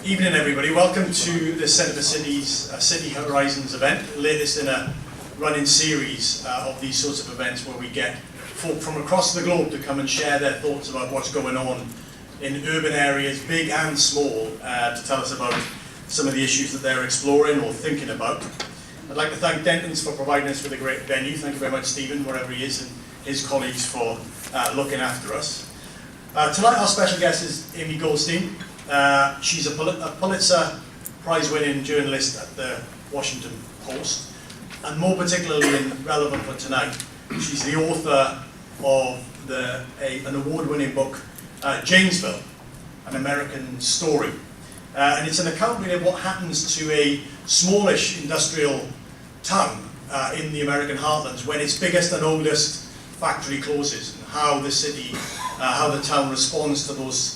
Evening, everybody. Welcome to the Centre for Cities City Horizons event, the latest in a running series of these sorts of events where we get folk from across the globe to come and share their thoughts about what's going on in urban areas, big and small, to tell us about some of the issues that they're exploring or thinking about. I'd like to thank Denton's for providing us with a great venue. Thank you very much, Stephen, wherever he is, and his colleagues for looking after us. Tonight our special guest is Amy Goldstein. She's a Pulitzer Prize-winning journalist at the Washington Post, and more particularly and relevant for tonight, she's the author of an award-winning book, Janesville, An American Story. And it's an account really of what happens to a smallish industrial town in the American heartlands when its biggest and oldest factory closes, and how the city, how the town responds to those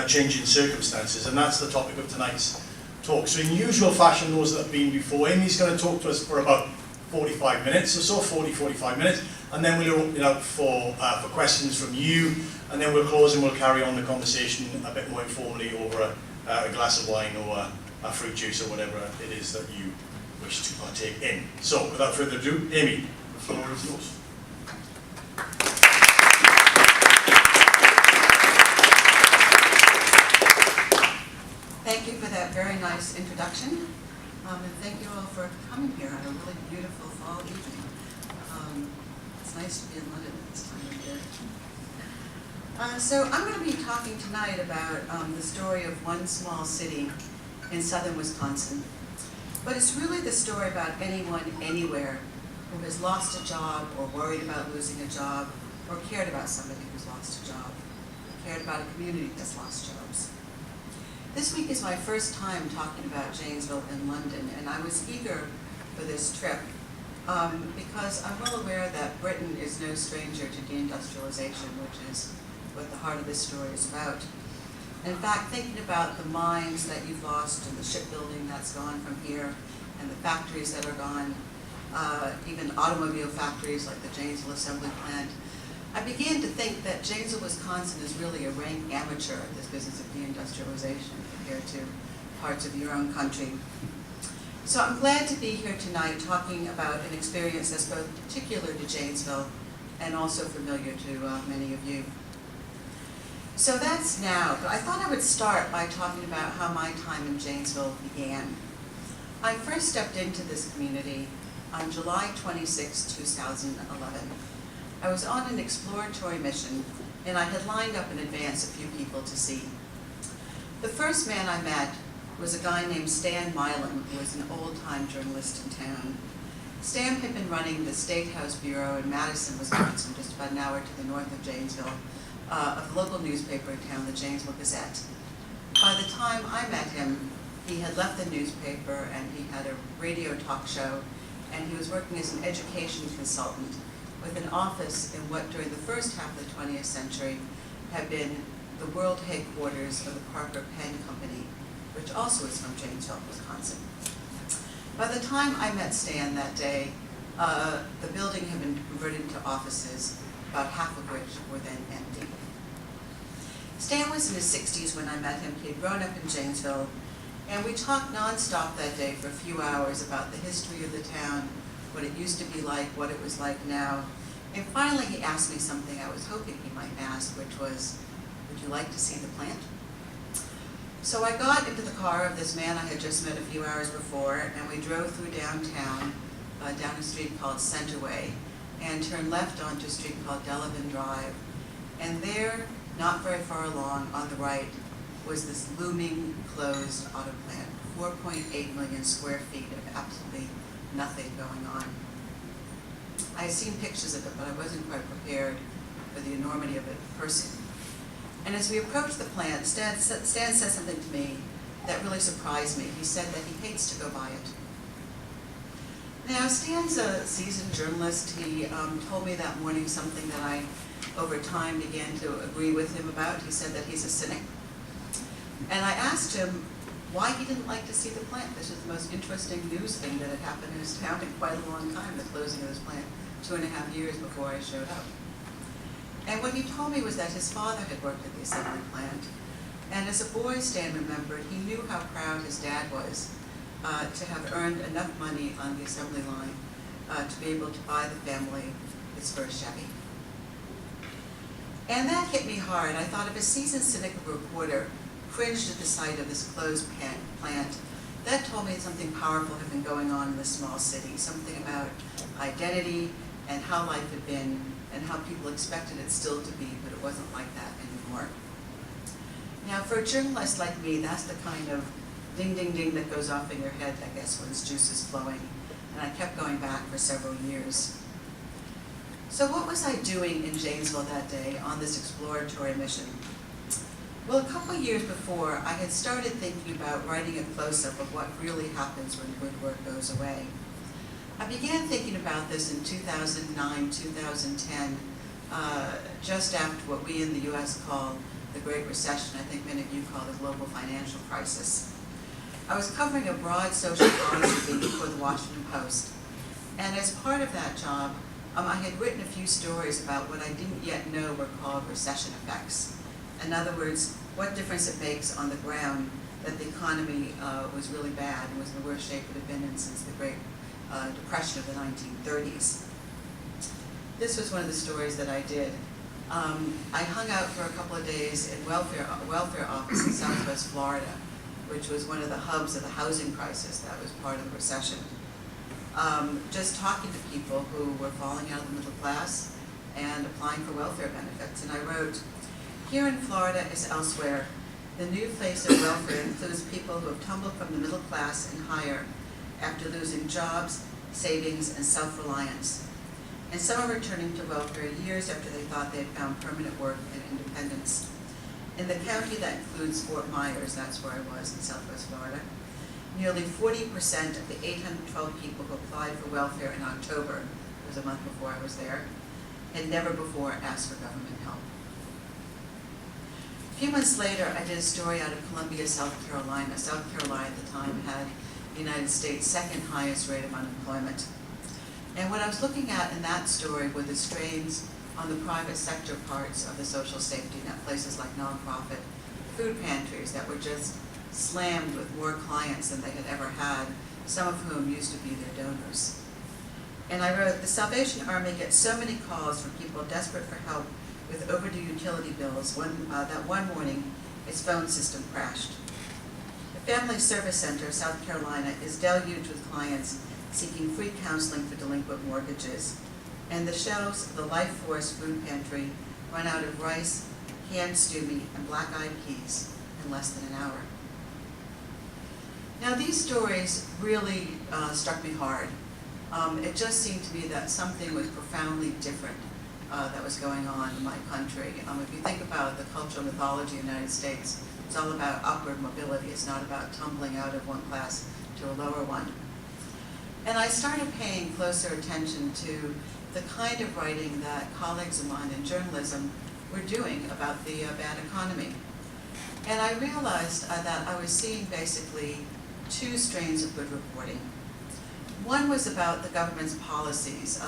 changing circumstances. And that's the topic of tonight's talk. So in usual fashion, those that have been before, Amy's going to talk to us for about 45 minutes or so, 45 minutes, and then we'll open it up for questions from you, and then we'll close and we'll carry on the conversation a bit more informally over a glass of wine or a fruit juice or whatever it is that you wish to partake in. So without further ado, Amy, the floor is yours. Thank you for that very nice introduction, and thank you all for coming here on a really beautiful fall evening. It's nice to be in London at this time of year. So I'm going to be talking tonight about the story of one small city in southern Wisconsin. But it's really the story about anyone, anywhere, who has lost a job or worried about losing a job or cared about somebody who's lost a job, cared about a community that's lost jobs. This week is my first time talking about Janesville in London, and I was eager for this trip because I'm well aware that Britain is no stranger to deindustrialization, which is what the heart of this story is about. In fact, thinking about the mines that you've lost and the shipbuilding that's gone from here and the factories that are gone, even automobile factories like the Janesville Assembly Plant, I began to think that Janesville, Wisconsin is really a rank amateur at this business of deindustrialization compared to parts of your own country. So I'm glad to be here tonight talking about an experience that's both particular to Janesville and also familiar to many of you. So that's now, but I thought I would start by talking about how my time in Janesville began. I first stepped into this community on July 26, 2011. I was on an exploratory mission, and I had lined up in advance a few people to see. The first man I met was a guy named Stan Milan, who was an old-time journalist in town. Stan had been running the State House Bureau in Madison, Wisconsin, just about an hour to the north of Janesville, of the local newspaper in town, the Janesville Gazette. By the time I met him, he had left the newspaper and he had a radio talk show, and he was working as an education consultant with an office in what during the first half of the 20th century had been the world headquarters of the Parker Pen Company, which also is from Janesville, Wisconsin. By the time I met Stan that day, the building had been converted into offices, about half of which were then empty. Stan was in his 60s when I met him. He had grown up in Janesville, and we talked nonstop that day for a few hours about the history of the town, what it used to be like, what it was like now. And finally he asked me something I was hoping he might ask, which was, would you like to see the plant? So I got into the car of this man I had just met a few hours before, and we drove through downtown, down a street called Centerway, and turned left onto a street called Delavan Drive. And there, not very far along on the right, was this looming closed auto plant, 4.8 million square feet of absolutely nothing going on. I had seen pictures of it, but I wasn't quite prepared for the enormity of it in person. And as we approached the plant, Stan said something to me that really surprised me. He said that he hates to go by it. Now, Stan's a seasoned journalist. He told me that morning something that I, over time, began to agree with him about. He said that he's a cynic. And I asked him why he didn't like to see the plant. This was the most interesting news thing that had happened in his town in quite a long time, the closing of this plant, 2.5 years before I showed up. And what he told me was that his father had worked at the assembly plant, And as a boy, Stan remembered, he knew how proud his dad was to have earned enough money on the assembly line to be able to buy the family its first Chevy. And that hit me hard. I thought if a seasoned cynical reporter cringed at the sight of this closed plant, that told me something powerful had been going on in this small city, something about identity and how life had been and how people expected it still to be, but it wasn't like that anymore. Now, for a journalist like me, that's the kind of ding, ding, ding that goes off in your head, I guess, when this juice is flowing. And I kept going back for several years. So what was I doing in Janesville that day on this exploratory mission? Well, a couple of years before, I had started thinking about writing a close-up of what really happens when good work goes away. I began thinking about this in 2009, 2010, just after what we in the US call the Great Recession. I think many of you call the global financial crisis. I was covering a broad social policy theme for the Washington Post. And as part of that job, I had written a few stories about what I didn't yet know were called recession effects. In other words, what difference it makes on the ground that the economy was really bad and was in the worst shape it had been in since the Great Depression of the 1930s. This was one of the stories that I did. I hung out for a couple of days in welfare office in Southwest Florida, which was one of the hubs of the housing crisis that was part of the recession. Just talking to people who were falling out of the middle class and applying for welfare benefits. And I wrote, "Here in Florida as elsewhere, the new face of welfare includes people who have tumbled from the middle class and higher after losing jobs, savings, and self-reliance. And some are returning to welfare years after they thought they had found permanent work and independence. In the county that includes Fort Myers," that's where I was in Southwest Florida, "nearly 40% of the 812 people who applied for welfare in October," it was a month before I was there, "had never before asked for government help." A few months later, I did a story out of Columbia, South Carolina. South Carolina at the time had the United States' second highest rate of unemployment. And what I was looking at in that story were the strains on the private sector parts of the social safety net, places like nonprofit food pantries that were just slammed with more clients than they had ever had, some of whom used to be their donors. And I wrote, "The Salvation Army gets so many calls from people desperate for help with overdue utility bills that one morning its phone system crashed. The Family Service Center, South Carolina, is deluged with clients seeking free counseling for delinquent mortgages. And the shelves of the Life Force food pantry run out of rice, canned stew meat, and black-eyed peas in less than an hour." Now these stories really struck me hard. It just seemed to me that something was profoundly different that was going on in my country. If you think about the cultural mythology of the United States, it's all about upward mobility. It's not about tumbling out of one class to a lower one. And I started paying closer attention to the kind of writing that colleagues of mine in journalism were doing about the bad economy. And I realized that I was seeing basically two strains of good reporting. One was about the government's policies.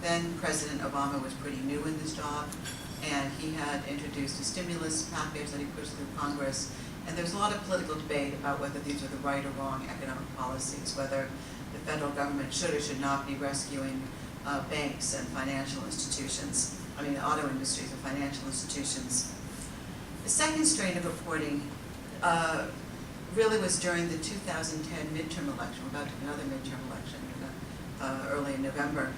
Then President Obama was pretty new in this job, and he had introduced a stimulus package that he pushed through Congress. And there was a lot of political debate about whether these were the right or wrong economic policies, whether the federal government should or should not be rescuing banks and financial institutions, the auto industries and financial institutions. The second strain of reporting really was during the 2010 midterm election. We're about to have another midterm election early in November.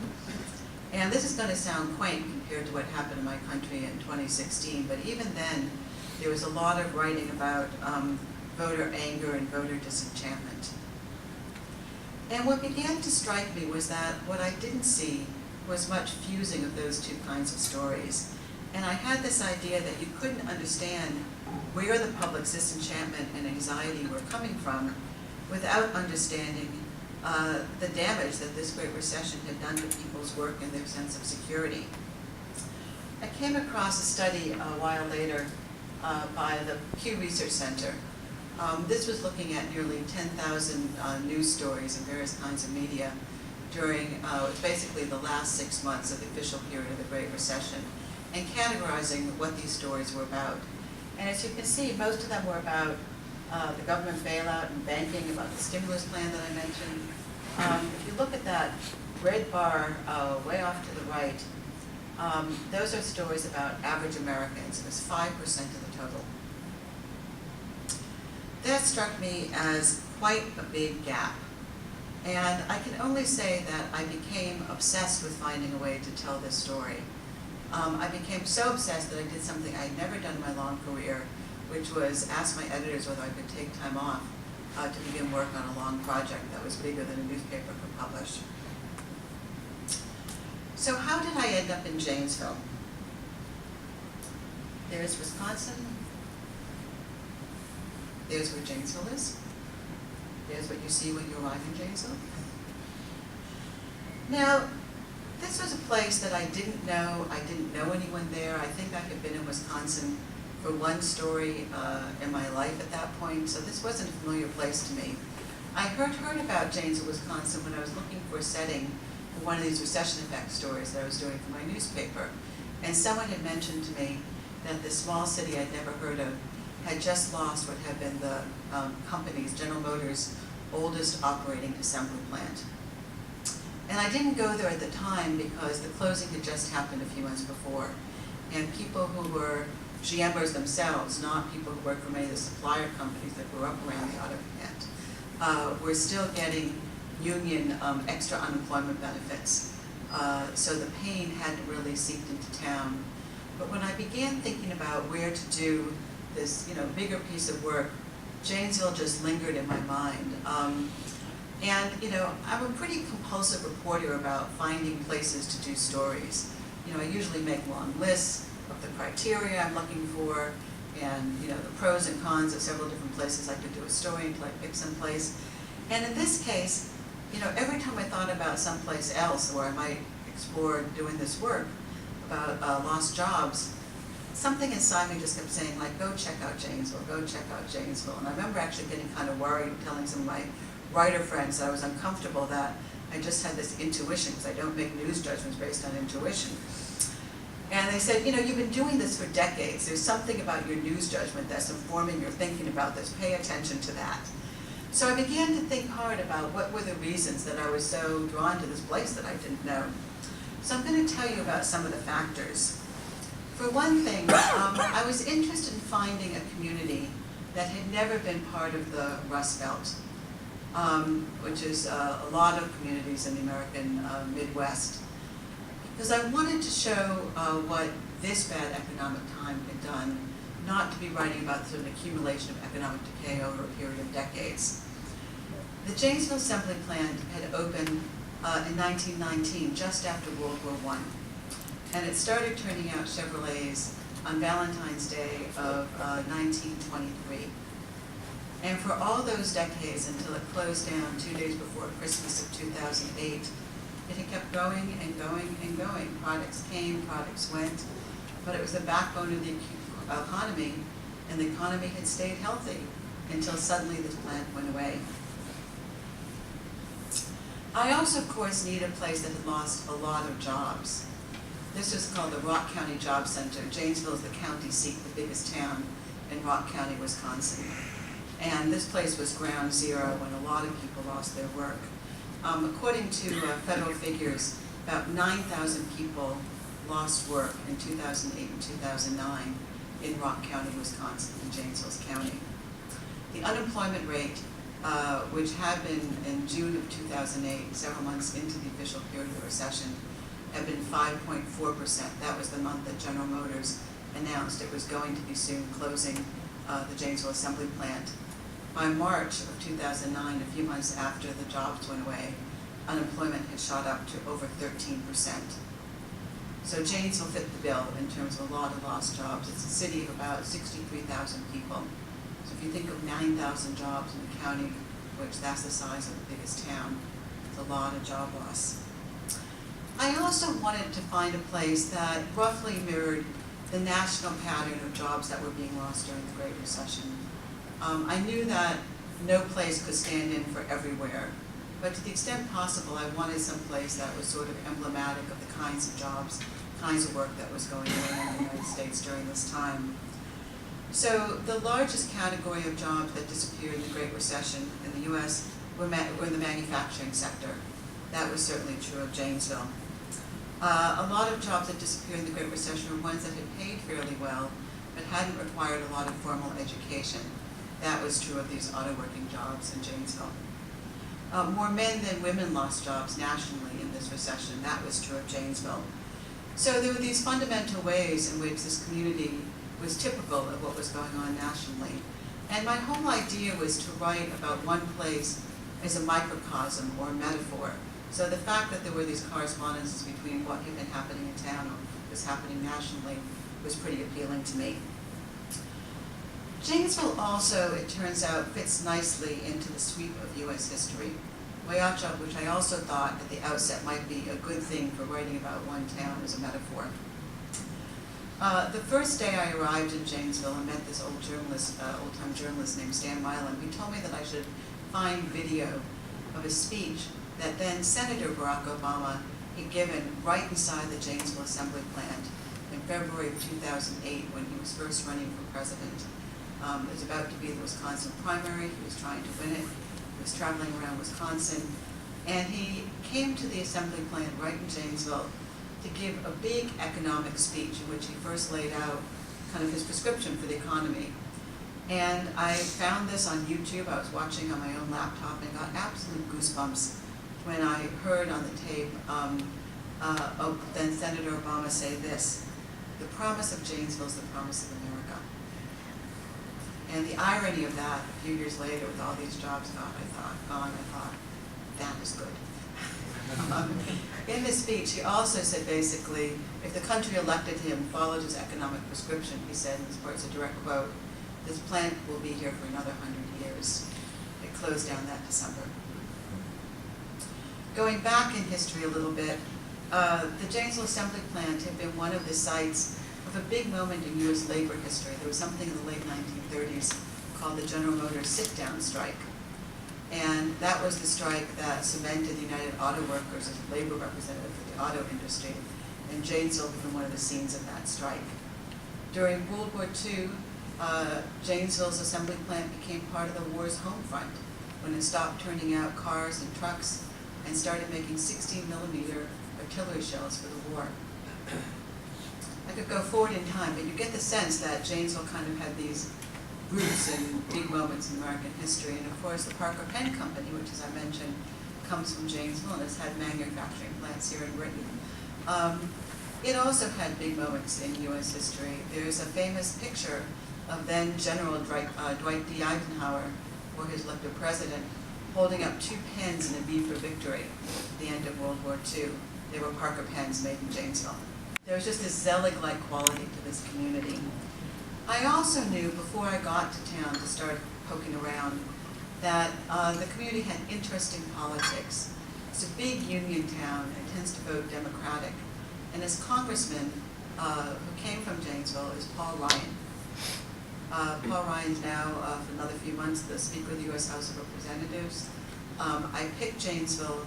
And this is going to sound quaint compared to what happened in my country in 2016, but even then there was a lot of writing about voter anger and voter disenchantment. And what began to strike me was that what I didn't see was much fusing of those two kinds of stories. And I had this idea that you couldn't understand where the public's disenchantment and anxiety were coming from without understanding the damage that this Great Recession had done to people's work and their sense of security. I came across a study a while later by the Pew Research Center. This was looking at nearly 10,000 news stories in various kinds of media during basically the last 6 months of the official period of the Great Recession, and categorizing what these stories were about. And as you can see, most of them were about the government bailout and banking, about the stimulus plan that I mentioned. If you look at that red bar way off to the right, those are stories about average Americans. It was 5% of the total. That struck me as quite a big gap. And I can only say that I became obsessed with finding a way to tell this story. I became so obsessed that I did something I had never done in my long career, which was ask my editors whether I could take time off to begin work on a long project that was bigger than a newspaper could publish. So how did I end up in Janesville? There's Wisconsin. There's where Janesville is. There's what you see when you arrive in Janesville. Now, this was a place that I didn't know. I didn't know anyone there. I think I had been in Wisconsin for one story in my life at that point, so this wasn't a familiar place to me. I heard about Janesville, Wisconsin when I was looking for a setting for one of these recession effect stories that I was doing for my newspaper. And someone had mentioned to me that this small city I'd never heard of had just lost what had been the company's, General Motors' oldest operating assembly plant. And I didn't go there at the time because the closing had just happened a few months before. And people who were GMers themselves, not people who worked for many of the supplier companies that grew up around the auto plant, were still getting union extra unemployment benefits. So the pain hadn't really seeped into town. But when I began thinking about where to do this, bigger piece of work, Janesville just lingered in my mind. And I'm a pretty compulsive reporter about finding places to do stories. I usually make long lists of the criteria I'm looking for, and the pros and cons of several different places I could do a story until I pick some place. And in this case, every time I thought about someplace else where I might explore doing this work about lost jobs, something inside me just kept saying, like, go check out Janesville, go check out Janesville. And I remember actually getting kind of worried, telling some of my writer friends that I was uncomfortable that I just had this intuition, because I don't make news judgments based on intuition. And they said, you've been doing this for decades. There's something about your news judgment that's informing your thinking about this. Pay attention to that. So I began to think hard about what were the reasons that I was so drawn to this place that I didn't know. So I'm going to tell you about some of the factors. For one thing, I was interested in finding a community that had never been part of the Rust Belt, which is a lot of communities in the American Midwest. Because I wanted to show what this bad economic time had done, not to be writing about sort of an accumulation of economic decay over a period of decades. The Janesville Assembly Plant had opened in 1919, just after World War I. And it started turning out Chevrolets on Valentine's Day of 1923. And for all those decades until it closed down 2 days before Christmas of 2008, it had kept going and going and going. Products came, products went, but it was the backbone of the economy, and the economy had stayed healthy until suddenly this plant went away. I also, of course, needed a place that had lost a lot of jobs. This was called the Rock County Job Center. Janesville is the county seat, the biggest town in Rock County, Wisconsin. And this place was ground zero when a lot of people lost their work. According to federal figures, about 9,000 people lost work in 2008 and 2009 in Rock County, Wisconsin, in Janesville County. The unemployment rate, which had been in June of 2008, several months into the official period of recession, had been 5.4%. That was the month that General Motors announced it was going to be soon closing the Janesville Assembly Plant. By March of 2009, a few months after the jobs went away, unemployment had shot up to over 13%. So Janesville fit the bill in terms of a lot of lost jobs. It's a city of about 63,000 people. So if you think of 9,000 jobs in a county, which that's the size of the biggest town, it's a lot of job loss. I also wanted to find a place that roughly mirrored the national pattern of jobs that were being lost during the Great Recession. I knew that no place could stand in for everywhere, but to the extent possible, I wanted some place that was sort of emblematic of the kinds of jobs, kinds of work that was going on in the United States during this time. So the largest category of jobs that disappeared in the Great Recession in the US were in the manufacturing sector. That was certainly true of Janesville. A lot of jobs that disappeared in the Great Recession were ones that had paid fairly well, but hadn't required a lot of formal education. That was true of these auto working jobs in Janesville. More men than women lost jobs nationally in this recession. That was true of Janesville. So there were these fundamental ways in which this community was typical of what was going on nationally. And my whole idea was to write about one place as a microcosm or a metaphor. So the fact that there were these correspondences between what had been happening in town and what was happening nationally was pretty appealing to me. Janesville also, it turns out, fits nicely into the sweep of US history, which I also thought at the outset might be a good thing for writing about one town as a metaphor. The first day I arrived in Janesville and met this old-time journalist named Stan Milan, he told me that I should find video of a speech that then Senator Barack Obama had given right inside the Janesville Assembly plant in February of 2008 when he was first running for president. It was about to be the Wisconsin primary. He was trying to win it. He was traveling around Wisconsin. And he came to the assembly plant right in Janesville to give a big economic speech in which he first laid out kind of his prescription for the economy. And I found this on YouTube. I was watching on my own laptop and got absolute goosebumps when I heard on the tape then Senator Obama say this: "The promise of Janesville is the promise of America." And the irony of that, a few years later, with all these jobs gone, I thought, that is good. In his speech, he also said basically, if the country elected him, followed his economic prescription, he said, and this part's a direct quote, "This plant will be here for another 100 years. It closed down that December. Going back in history a little bit, the Janesville Assembly Plant had been one of the sites of a big moment in U.S. labor history. There was something in the late 1930s called the General Motors sit-down strike. And that was the strike that cemented the United Auto Workers as a labor representative for the auto industry. And Janesville became one of the scenes of that strike. During World War II, Janesville's assembly plant became part of the war's home front when it stopped turning out cars and trucks and started making 16mm artillery shells for the war. I could go forward in time, but you get the sense that Janesville kind of had these roots and big moments in American history. And of course, the Parker Pen Company, which, as I mentioned, comes from Janesville and has had manufacturing plants here in Britain. It also had big moments in U.S. history. There's a famous picture of then General Dwight D. Eisenhower, or his elected president, holding up 2 pens in a V for victory at the end of World War II. They were Parker pens made in Janesville. There was just this Zelig-like quality to this community. I also knew before I got to town to start poking around that the community had interesting politics. It's a big union town. It tends to vote Democratic. And his congressman, who came from Janesville, is Paul Ryan. Paul Ryan's now, for another few months, the Speaker of the U.S. House of Representatives. I picked Janesville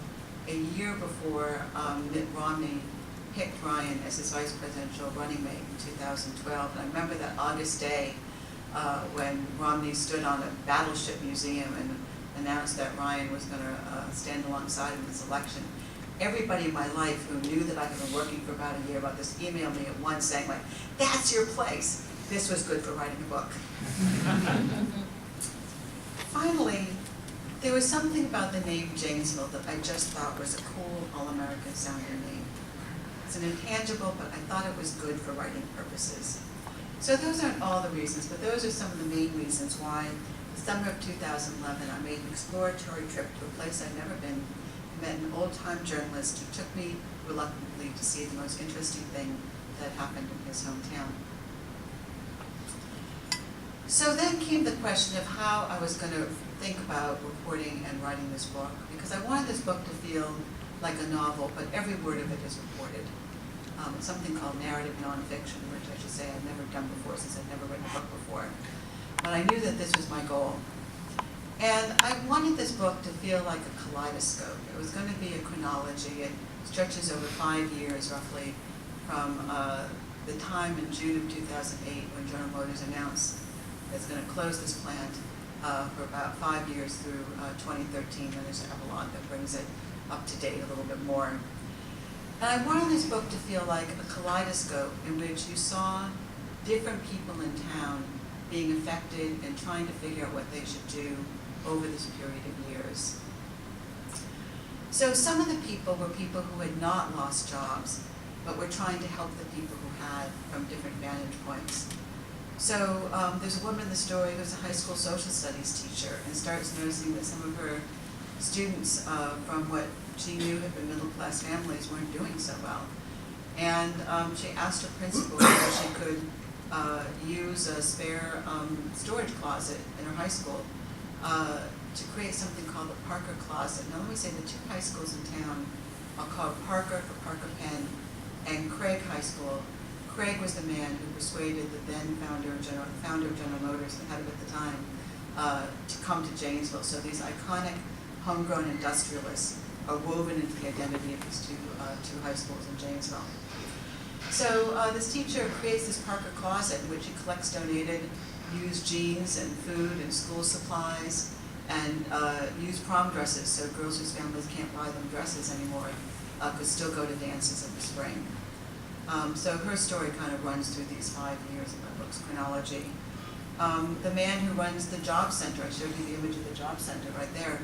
a year before Mitt Romney picked Ryan as his vice presidential running mate in 2012. And I remember that August day when Romney stood on a battleship museum and announced that Ryan was going to stand alongside him in this election. Everybody in my life who knew that I had been working for about a year about this emailed me at once saying, like, "That's your place." This was good for writing a book. Finally, there was something about the name Janesville that I just thought was a cool, all-American sounding name. It's an intangible, but I thought it was good for writing purposes. So those aren't all the reasons, but those are some of the main reasons why, the summer of 2011, I made an exploratory trip to a place I'd never been, and met an old-time journalist who took me reluctantly to see the most interesting thing that happened in his hometown. So then came the question of how I was going to think about reporting and writing this book, because I wanted this book to feel like a novel, but every word of it is reported. It's something called narrative nonfiction, which I should say I've never done before since I've never written a book before. But I knew that this was my goal. And I wanted this book to feel like a kaleidoscope. It was going to be a chronology. It stretches over 5 years, roughly, from the time in June of 2008 when General Motors announced is going to close this plant for about 5 years through 2013. Then there's an epilogue that brings it up to date a little bit more. And I wanted this book to feel like a kaleidoscope in which you saw different people in town being affected and trying to figure out what they should do over this period of years. So some of the people were people who had not lost jobs, but were trying to help the people who had from different vantage points. So there's a woman in the story who's a high school social studies teacher and starts noticing that some of her students from what she knew had been middle-class families weren't doing so well. And she asked her principal if she could use a spare storage closet in her high school to create something called the Parker Closet. Now let me say the two high schools in town are called Parker for Parker Penn and Craig High School. Craig was the man who persuaded the then founder of General Motors, the head of it at the time, to come to Janesville. So these iconic homegrown industrialists are woven into the identity of these two high schools in Janesville. So this teacher creates this Parker Closet in which he collects donated used jeans and food and school supplies and used prom dresses, so girls whose families can't buy them dresses anymore could still go to dances in the spring. So her story kind of runs through these 5 years in my book's chronology. The man who runs the job center, I showed you the image of the job center right there,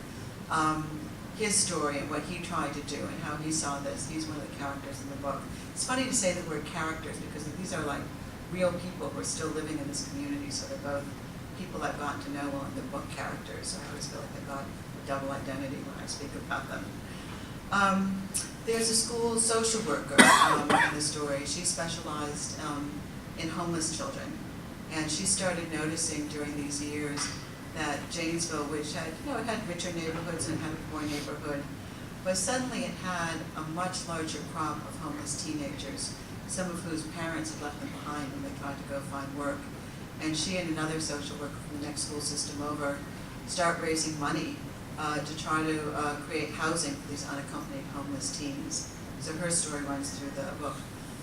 his story and what he tried to do and how he saw this. He's one of the characters in the book. It's funny to say the word characters because these are like real people who are still living in this community, so they're both people I've gotten to know well in the book characters, so I always feel like I've got a double identity when I speak about them. There's a school social worker in the story. She specialized in homeless children, and she started noticing during these years that Janesville, which had, it had richer neighborhoods and had a poor neighborhood, but suddenly it had a much larger crop of homeless teenagers, some of whose parents had left them behind when they tried to go find work. And she and another social worker from the next school system over start raising money to try to create housing for these unaccompanied homeless teens. So her story runs through the book.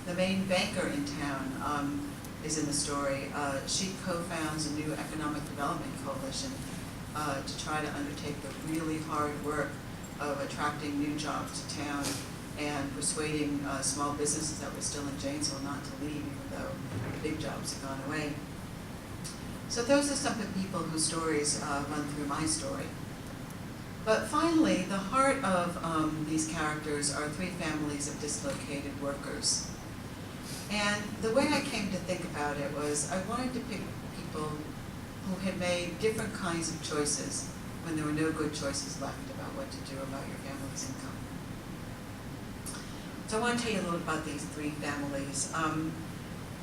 The main banker in town is in the story. She co-founds a new economic development coalition to try to undertake the really hard work of attracting new jobs to town and persuading small businesses that were still in Janesville not to leave, even though the big jobs had gone away. So those are some of the people whose stories run through my story. But finally, the heart of these characters are three families of dislocated workers. And the way I came to think about it was I wanted to pick people who had made different kinds of choices when there were no good choices left about what to do about your family's income. So I want to tell you a little about these three families.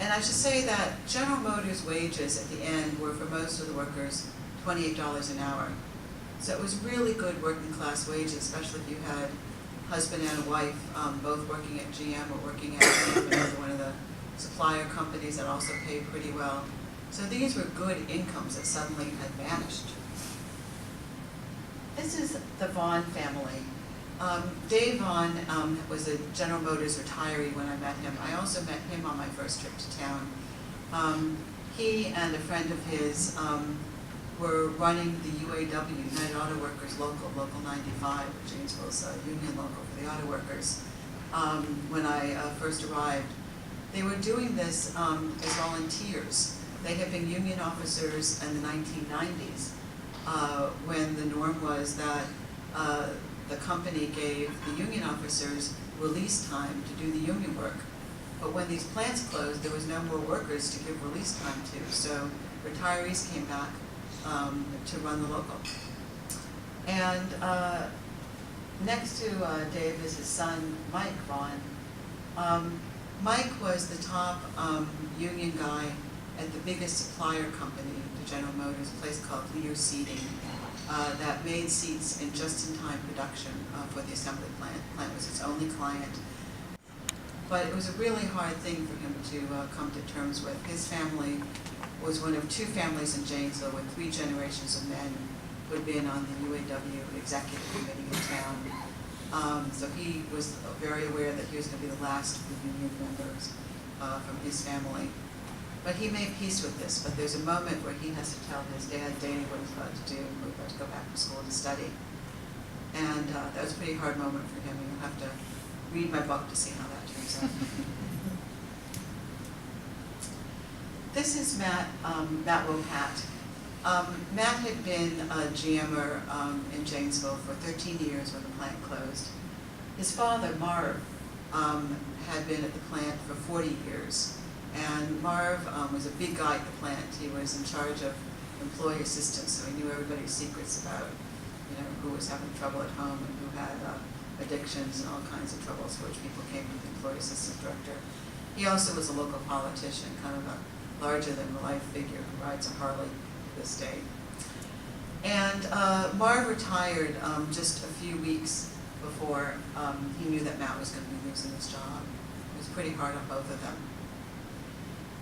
And I should say that General Motors' wages at the end were, for most of the workers, $28 an hour. So it was really good working class wages, especially if you had a husband and a wife both working at GM or working at another one of the supplier companies that also paid pretty well. So these were good incomes that suddenly had vanished. This is the Vaughn family. Dave Vaughn was a General Motors retiree when I met him. I also met him on my first trip to town. He and a friend of his were running the UAW, United Auto Workers Local 95, Janesville's union local for the auto workers, when I first arrived. They were doing this as volunteers. They had been union officers in the 1990s when the norm was that the company gave the union officers release time to do the union work. But when these plants closed, there was no more workers to give release time to. So retirees came back to run the local. And next to Dave is his son, Mike Vaughn. Mike was the top union guy at the biggest supplier company to General Motors, a place called Lear Seating, that made seats in just-in-time production for the assembly plant. The plant was its only client. But it was a really hard thing for him to come to terms with. His family was one of two families in Janesville with 3 generations of men who had been on the UAW executive committee in town. So he was very aware that he was going to be the last of the union members from his family. But he made peace with this, but there's a moment where he has to tell his dad, Danny, what he's about to do, and we're about to go back to school to study. And that was a pretty hard moment for him, and you'll have to read my book to see how that turns out. This is Matt Wopat. Matt had been a GMer in Janesville for 13 years when the plant closed. His father, Marv, had been at the plant for 40 years. And Marv was a big guy at the plant. He was in charge of employee assistance, so he knew everybody's secrets about, who was having trouble at home and who had addictions and all kinds of troubles, for which people came to the employee assistance director. He also was a local politician, kind of a larger-than-life figure who rides a Harley to this day. And Marv retired just a few weeks before he knew that Matt was going to be losing his job. It was pretty hard on both of them.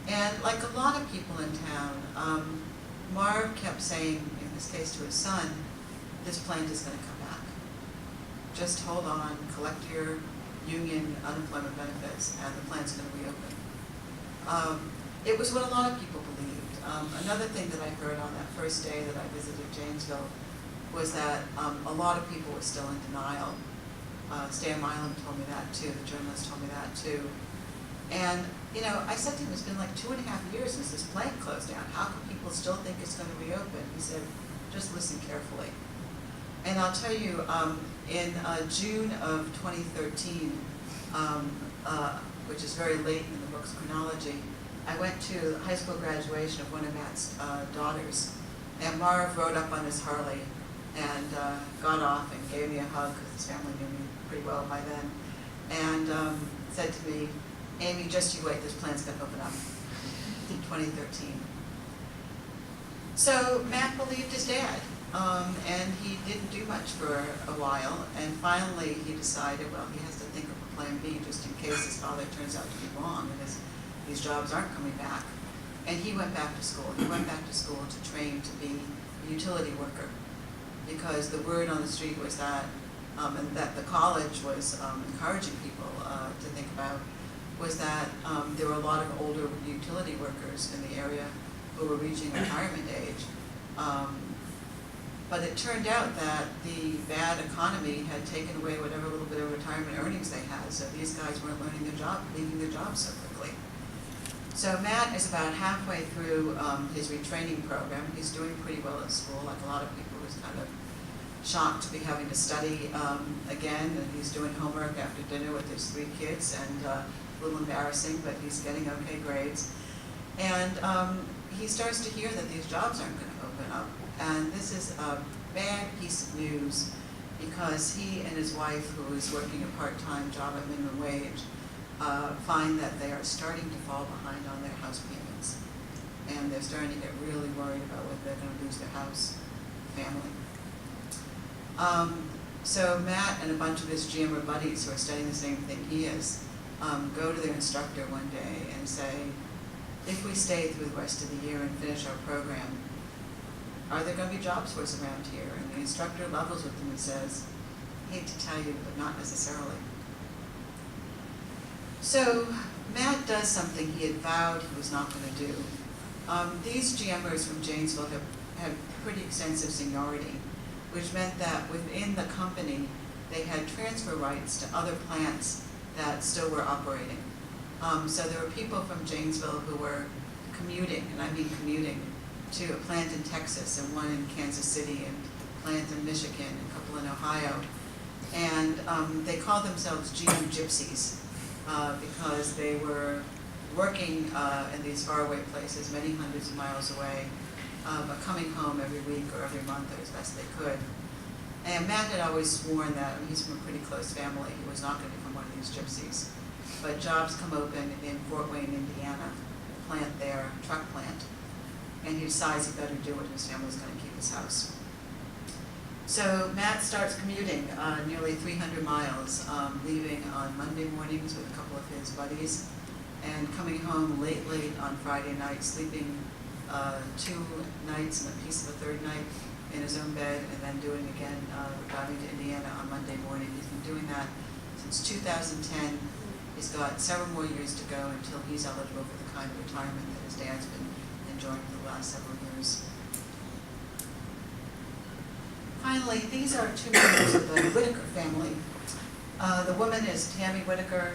And like a lot of people in town, Marv kept saying, in this case to his son, this plant is going to come back. Just hold on, collect your union unemployment benefits, and the plant's going to reopen. It was what a lot of people believed. Another thing that I heard on that first day that I visited Janesville was that a lot of people were still in denial. Stan Milam told me that too, the journalist told me that too. And I said to him, it's been like 2.5 years since this plant closed down. How can people still think it's going to reopen? He said, just listen carefully. And I'll tell you, in June of 2013, which is very late in the book's chronology, I went to the high school graduation of one of Matt's daughters. And Marv rode up on his Harley and got off and gave me a hug, because his family knew me pretty well by then, and said to me, Amy, just you wait, this plant's going to open up in 2013. So Matt believed his dad, and he didn't do much for a while, and finally he decided, well, he has to think of a plan B just in case his father turns out to be wrong and these jobs aren't coming back. And he went back to school. He went back to school to train to be a utility worker, because the word on the street was that, and that the college was encouraging people to think about, was that there were a lot of older utility workers in the area who were reaching retirement age. But it turned out that the bad economy had taken away whatever little bit of retirement earnings they had, so these guys weren't leaving their jobs so quickly. So Matt is about halfway through his retraining program. He's doing pretty well at school, like a lot of people. He's kind of shocked to be having to study again, and he's doing homework after dinner with his 3 kids, and a little embarrassing, but he's getting okay grades. And he starts to hear that these jobs aren't going to open up. And this is a bad piece of news, because he and his wife, who is working a part-time job at minimum wage, find that they are starting to fall behind on their house payments. And they're starting to get really worried about whether they're going to lose their house, family. So Matt and a bunch of his GMer buddies who are studying the same thing he is, go to their instructor one day and say, if we stay through the rest of the year and finish our program, are there going to be jobs for us around here? And the instructor levels with them and says, I hate to tell you, but not necessarily. So Matt does something he had vowed he was not going to do. These GMers from Janesville have pretty extensive seniority, which meant that within the company, they had transfer rights to other plants that still were operating. So there were people from Janesville who were commuting, and I mean commuting, to a plant in Texas and one in Kansas City and a plant in Michigan and a couple in Ohio. And they called themselves GM Gypsies because they were working in these faraway places, many hundreds of miles away, but coming home every week or every month as best they could. And Matt had always sworn that, I mean, he's from a pretty close family, he was not going to become one of these gypsies. But jobs come open in Fort Wayne, Indiana, a plant there, a truck plant. And he decides he better do it, his family's going to keep his house. So Matt starts commuting nearly 300 miles, leaving on Monday mornings with a couple of his buddies, and coming home late on Friday night, sleeping 2 nights and a piece of a 3rd night in his own bed, and then doing again, driving to Indiana on Monday morning. He's been doing that since 2010. He's got several more years to go until he's eligible for the kind of retirement that his dad's been enjoying for the last several years. Finally, these are two members of the Whitaker family. The woman is Tammy Whitaker.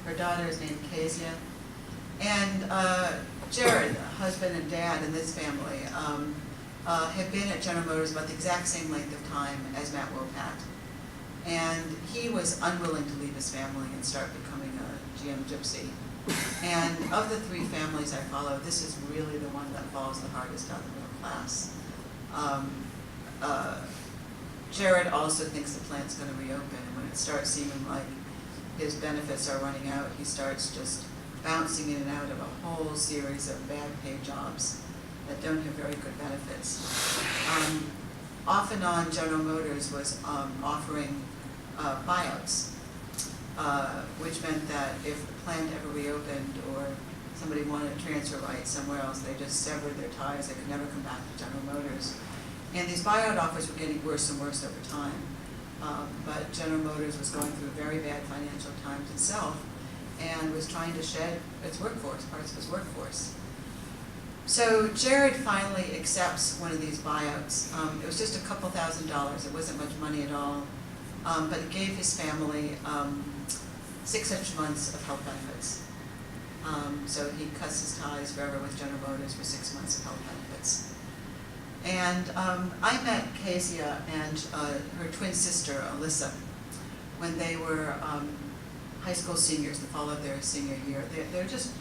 Her daughter is named Kezia. And Jared, husband and dad in this family, have been at General Motors about the exact same length of time as Matt Wopat. And he was unwilling to leave his family and start becoming a GM gypsy. And of the three families I follow, this is really the one that falls the hardest out of the middle class. Jared also thinks the plant's going to reopen, and when it starts seeming like his benefits are running out, he starts just bouncing in and out of a whole series of bad paid jobs that don't have very good benefits. Off and on, General Motors was offering buyouts, which meant that if the plant ever reopened or somebody wanted to transfer rights somewhere else, they just severed their ties. They could never come back to General Motors. And these buyout offers were getting worse and worse over time. But General Motors was going through very bad financial times itself and was trying to shed its workforce, parts of its workforce. So Jared finally accepts one of these buyouts. It was just a couple $1,000s. It wasn't much money at all. But it gave his family 6 extra months of health benefits. So he cuts his ties forever with General Motors for 6 months of health benefits. And I met Kezia and her twin sister, Alyssa, when they were high school seniors, the fall of their senior year. They're just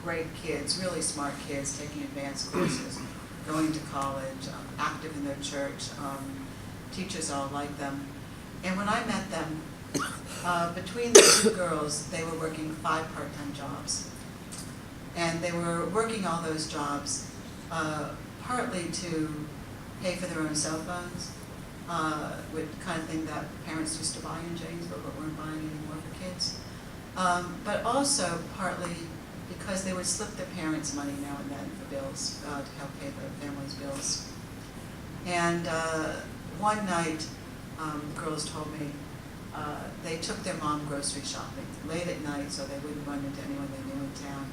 great kids, really smart kids, taking advanced courses, going to college, active in their church. Teachers all like them. And when I met them, between the two girls, they were working 5 part-time jobs. And they were working all those jobs partly to pay for their own cell phones, with kind of thing that parents used to buy in Janesville but weren't buying anymore for kids. But also partly because they would slip their parents money now and then for bills, to help pay their family's bills. And one night, the girls told me they took their mom grocery shopping late at night so they wouldn't run into anyone they knew in town.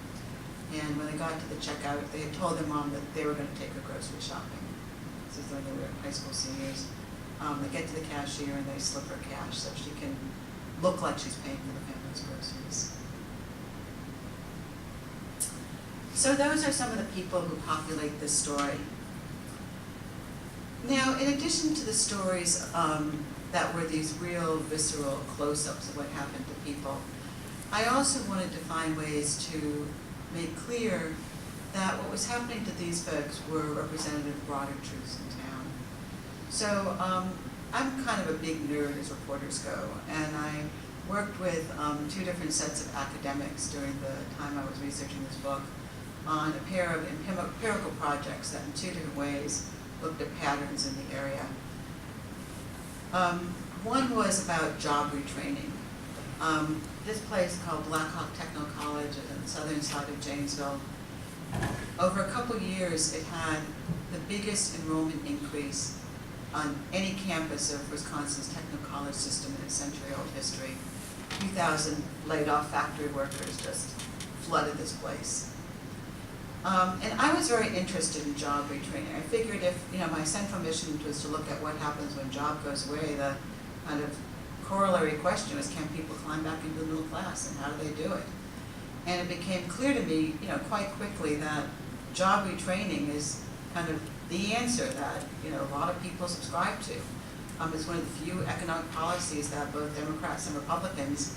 And when they got to the checkout, they had told their mom that they were going to take her grocery shopping. This is when they were high school seniors. They get to the cashier and they slip her cash so she can look like she's paying for the family's groceries. So those are some of the people who populate this story. Now, in addition to the stories that were these real visceral close-ups of what happened to people, I also wanted to find ways to make clear that what was happening to these folks were representative of broader truths in town. So I'm kind of a big nerd as reporters go, and I worked with 2 different sets of academics during the time I was researching this book on a pair of empirical projects that in 2 different ways looked at patterns in the area. One was about job retraining. This place called Blackhawk Techno College on the southern side of Janesville. Over a couple years, it had the biggest enrollment increase on any campus of Wisconsin's techno college system in its century-old history. 2,000 laid-off factory workers just flooded this place. And I was very interested in job retraining. I figured if, my central mission was to look at what happens when job goes away, the kind of corollary question was, can people climb back into the middle class, and how do they do it? And it became clear to me, quite quickly that job retraining is kind of the answer that, a lot of people subscribe to. It's one of the few economic policies that both Democrats and Republicans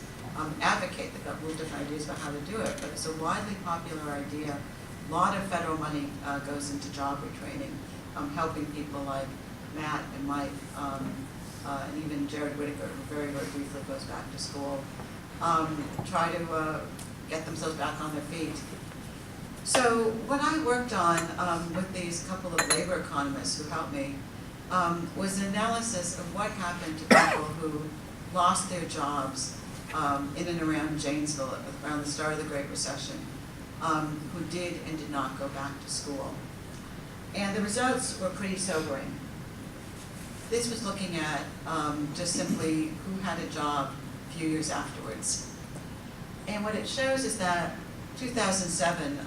advocate. They've got a little different ideas about how to do it, but it's a widely popular idea. A lot of federal money goes into job retraining, helping people like Matt and Mike, and even Jared Whitaker, who very, very briefly goes back to school, try to get themselves back on their feet. So what I worked on with these couple of labor economists who helped me was an analysis of what happened to people who lost their jobs in and around Janesville around the start of the Great Recession, who did and did not go back to school. And the results were pretty sobering. This was looking at just simply who had a job a few years afterwards. And what it shows is that 2007,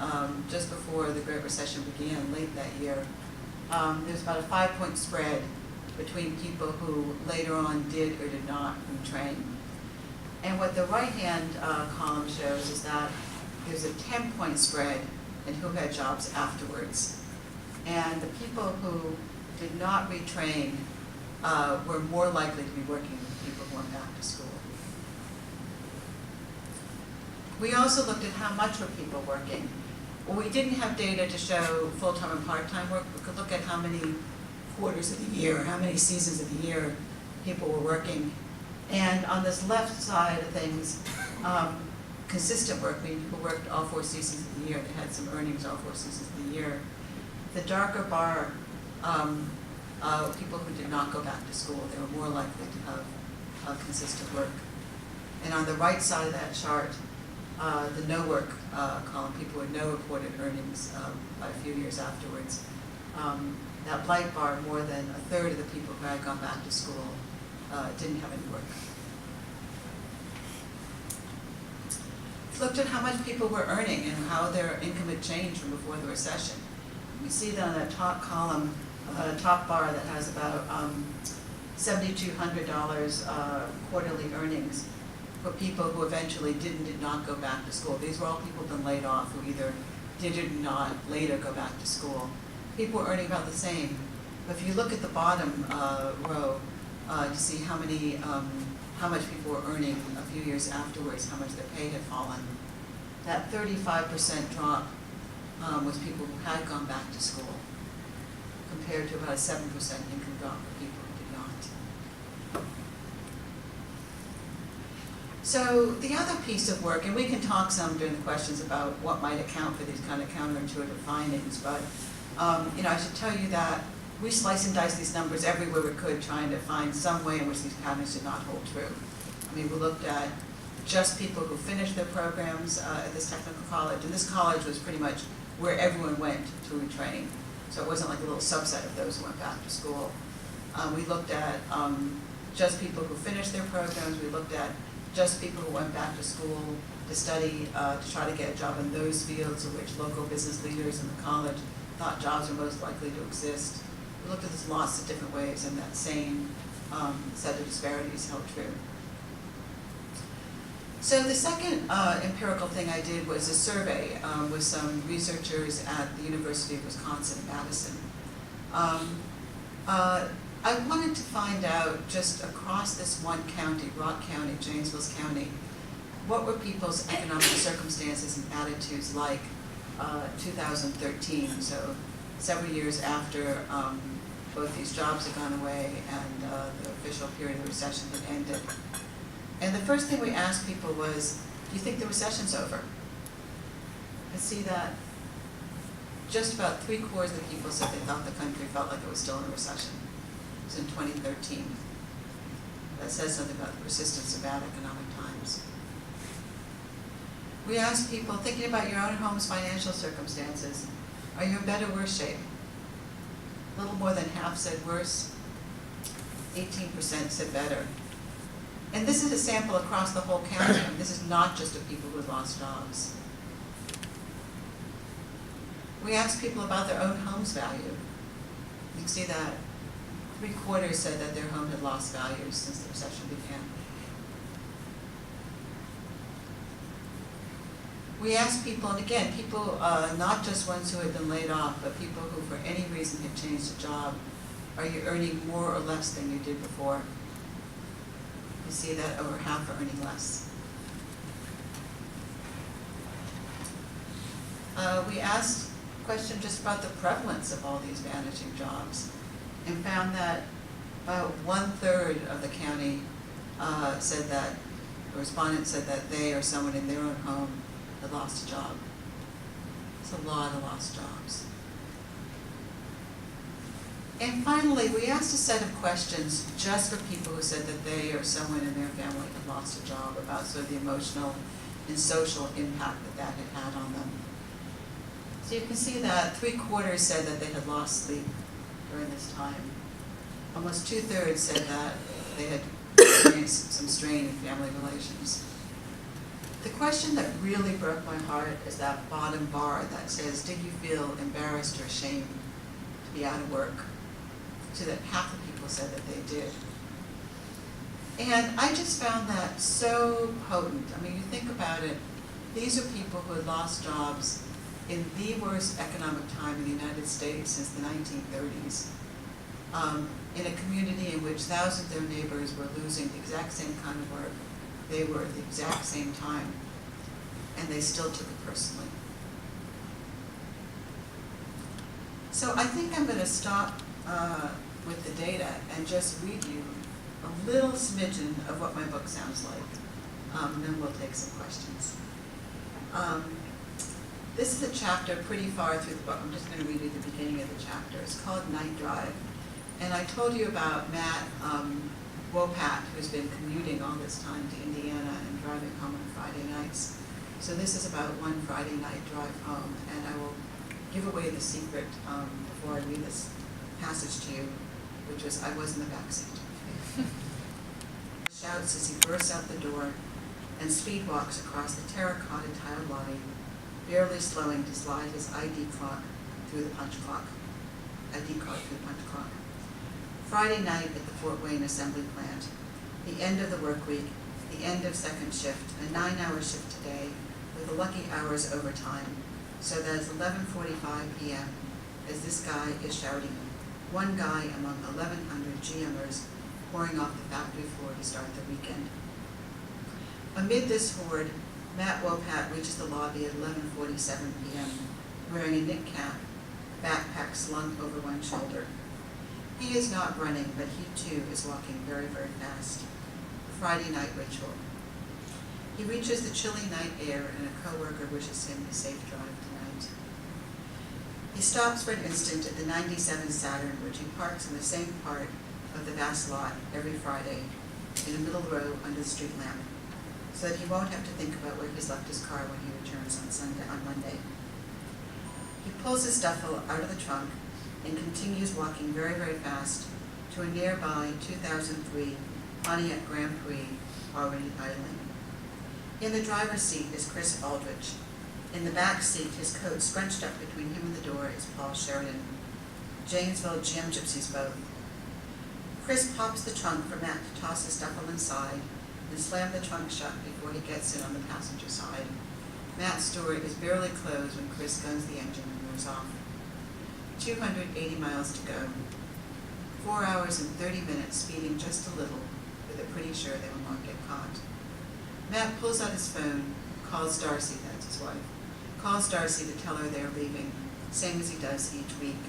just before the Great Recession began late that year, there's about a 5-point spread between people who later on did or did not retrain. And what the right-hand column shows is that there's a 10-point spread in who had jobs afterwards. And the people who did not retrain were more likely to be working than people who went back to school. We also looked at how much were people working. Well, we didn't have data to show full-time and part-time work. We could look at how many quarters of the year, how many seasons of the year people were working. And on this left side of things, consistent work, meaning people worked all 4 seasons of the year. They had some earnings all 4 seasons of the year. The darker bar, people who did not go back to school, they were more likely to have consistent work. And on the right side of that chart, the no work column, people with no reported earnings by a few years afterwards. That light bar, more than a third of the people who had gone back to school didn't have any work. Looked at how much people were earning and how their income had changed from before the recession. You see that on that top column, top bar that has about $7,200 quarterly earnings for people who eventually did not go back to school. These were all people who had been laid off who either did or did not later go back to school. People were earning about the same. But if you look at the bottom row, you see how much people were earning a few years afterwards, how much their pay had fallen. That 35% drop was people who had gone back to school, compared to about a 7% income drop for people who did not. So the other piece of work, and we can talk some during the questions about what might account for these kind of counterintuitive findings, but I should tell you that we slice and dice these numbers everywhere we could, trying to find some way in which these patterns did not hold true. I mean, we looked at just people who finished their programs at this technical college, and this college was pretty much where everyone went to retrain. So it wasn't like a little subset of those who went back to school. We looked at just people who finished their programs. We looked at just people who went back to school to study, to try to get a job in those fields in which local business leaders in the college thought jobs were most likely to exist. We looked at this lots of different ways, and that same set of disparities held true. So the second empirical thing I did was a survey with some researchers at the University of Wisconsin-Madison. I wanted to find out, just across this one county, Rock County, Janesville County, what were people's economic circumstances and attitudes like 2013, so several years after both these jobs had gone away and the official period of the recession had ended. And the first thing we asked people was, do you think the recession's over? I see that just about 3/4 of the people said they thought the country felt like it was still in a recession. It was in 2013. That says something about the persistence of bad economic times. We asked people, thinking about your own home's financial circumstances, are you in better or worse shape? A little more than half said worse. 18% said better. And this is a sample across the whole county. This is not just of people who have lost jobs. We asked people about their own home's value. You can see that 3/4 said that their home had lost value since the recession began. We asked people, and again, people, not just ones who had been laid off, but people who for any reason had changed a job, are you earning more or less than you did before? You see that over half are earning less. We asked a question just about the prevalence of all these vanishing jobs, and found that about 1/3 of the county said that, the respondents said that they or someone in their own home had lost a job. It's a lot of lost jobs. And finally, we asked a set of questions just for people who said that they or someone in their family had lost a job, about sort of the emotional and social impact that that had had on them. So you can see that 3/4 said that they had lost sleep during this time. Almost 2/3 said that they had experienced some strain in family relations. The question that really broke my heart is that bottom bar that says, did you feel embarrassed or ashamed to be out of work? So that half the people said that they did. And I just found that so potent. I mean, you think about it, these are people who had lost jobs in the worst economic time in the United States since the 1930s, in a community in which thousands of their neighbors were losing the exact same kind of work they were at the exact same time, and they still took it personally. So I think I'm going to stop with the data and just read you a little smidgen of what my book sounds like, and then we'll take some questions. This is a chapter pretty far through the book. I'm just going to read you the beginning of the chapter. It's called Night Drive. And I told you about Matt Wopat, who's been commuting all this time to Indiana and driving home on Friday nights. So this is about one Friday night drive home, and I will give away the secret before I read this passage to you, which was, I was in the backseat. Shouts as he bursts out the door and speed walks across the terracotta tiled lobby, barely slowing to slide his ID card through the punch clock. Friday night at the Fort Wayne Assembly Plant, the end of the work week, the end of second shift, a 9-hour shift today, with the lucky hours overtime, so that it's 11:45 p.m. as this guy is shouting, one guy among 1,100 GMers pouring off the factory floor to start the weekend. Amid this horde, Matt Wopat reaches the lobby at 11:47 p.m., wearing a knit cap, backpack slung over one shoulder. He is not running, but he too is walking very, very fast. Friday night ritual. He reaches the chilly night air, and a coworker wishes him a safe drive tonight. He stops for an instant at the 97 Saturn, which he parks in the same part of the vast lot every Friday, in a middle row under the street lamp, so that he won't have to think about where he's left his car when he returns on Monday. He pulls his duffel out of the trunk and continues walking very, very fast to a nearby 2003 Pontiac Grand Prix already idling. In the driver's seat is Chris Aldrich. In the back seat, his coat scrunched up between him and the door, is Paul Sheridan. Janesville Jam Gypsies both. Chris pops the trunk for Matt to toss his duffel inside and slam the trunk shut before he gets in on the passenger side. Matt's door is barely closed when Chris guns the engine and moves off. 280 miles to go. 4 hours and 30 minutes, speeding just a little, but they're pretty sure they will not get caught. Matt pulls out his phone, calls Darcy, that's his wife, calls Darcy to tell her they're leaving, same as he does each week.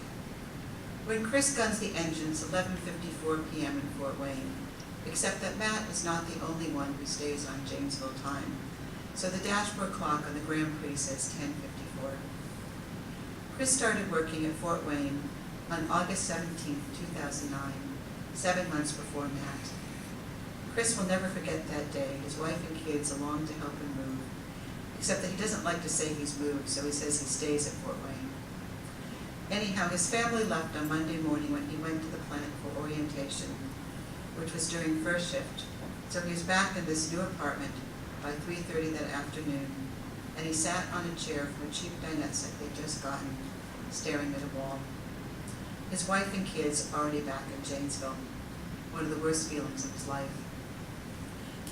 When Chris guns the engine, it's 11:54 p.m. in Fort Wayne, except that Matt is not the only one who stays on Janesville time, so the dashboard clock on the Grand Prix says 10:54. Chris started working at Fort Wayne on August 17, 2009, 7 months before Matt. Chris will never forget that day, his wife and kids along to help him move, except that he doesn't like to say he's moved, so he says he stays at Fort Wayne. Anyhow, his family left on Monday morning when he went to the plant for orientation, which was during first shift, so he was back in this new apartment by 3:30 that afternoon, and he sat on a chair from a cheap dinette set they'd just gotten, staring at a wall. His wife and kids already back in Janesville, one of the worst feelings of his life.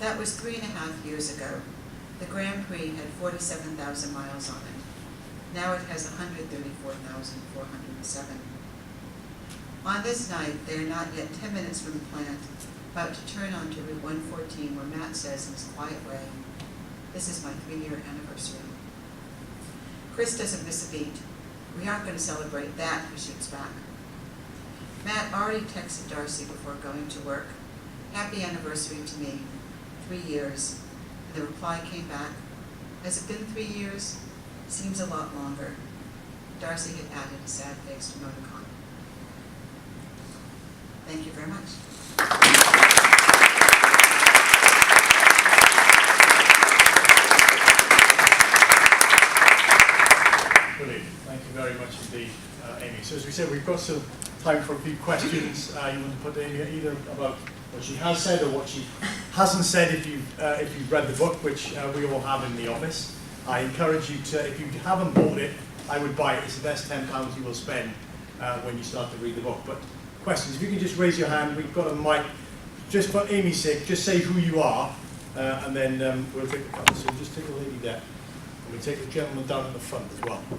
That was 3.5 years ago. The Grand Prix had 47,000 miles on it. Now it has 134,407. On this night, they are not yet 10 minutes from the plant, about to turn onto Route 114, where Matt says in his quiet way, "This is my 3-year anniversary." Chris doesn't miss a beat. "We aren't going to celebrate that," he shoots back. Matt already texted Darcy before going to work, "Happy anniversary to me, 3 years." And the reply came back, "Has it been 3 years? Seems a lot longer." Darcy had added a sad-faced emoticon. Thank you very much. Brilliant. Thank you very much indeed, Amy. So as we said, we've got some time for a few questions. You want to put Amy either about what she has said or what she hasn't said if you've read the book, which we all have in the office. I encourage you to, if you haven't bought it, I would buy it. It's the best £10 you will spend when you start to read the book. But questions, if you can just raise your hand, we've got a mic. Just for Amy's sake, just say who you are, and then we'll take the couple. So just take the lady there, and we'll take the gentleman down at the front as well. So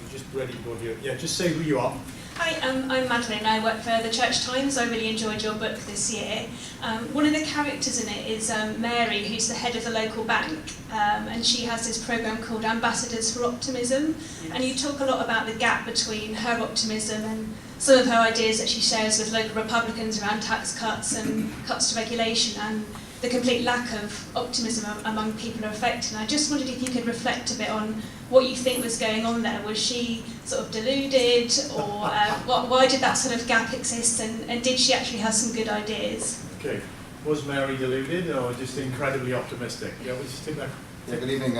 you're just ready to go here. Yeah, just say who you are. Hi, I'm Madeline. I work for the Church Times. I really enjoyed your book this year. One of the characters in it is Mary, who's the head of the local bank, and she has this programme called Ambassadors for Optimism. Yes. And you talk a lot about the gap between her optimism and some of her ideas that she shares with local Republicans around tax cuts and cuts to regulation, and the complete lack of optimism among people who are affected. And I just wondered if you could reflect a bit on what you think was going on there. Was she sort of deluded, or why did that sort of gap exist, and did she actually have some good ideas? Okay. Was Mary deluded or just incredibly optimistic? Yeah, we'll just take that. Yeah, good evening,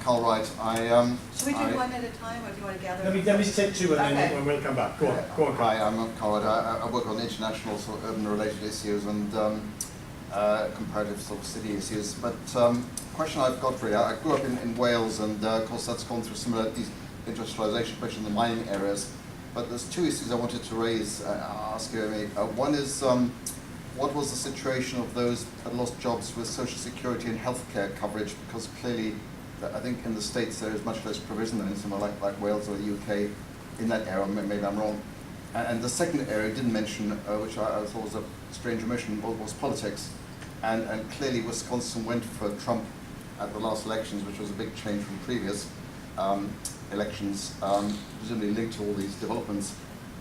Carl Wright. Should we do one at a time, or do you want to gather? Let me take two, and then we'll come back. Go on, go on. Hi, I'm Carl Wright. I work on international sort of urban-related issues and comparative sort of city issues. But question I've got for you, I grew up in Wales, and of course that's gone through similar industrialisation, especially in the mining areas. But there's two issues I wanted to raise, ask you, Amy. One is, what was the situation of those that lost jobs with social security and healthcare coverage? Because clearly, I think in the States there is much less provision than in somewhere like Wales or the UK in that area. Maybe I'm wrong. And the second area you didn't mention, which I thought was a strange omission, was politics. And clearly Wisconsin went for Trump at the last elections, which was a big change from previous elections, presumably linked to all these developments.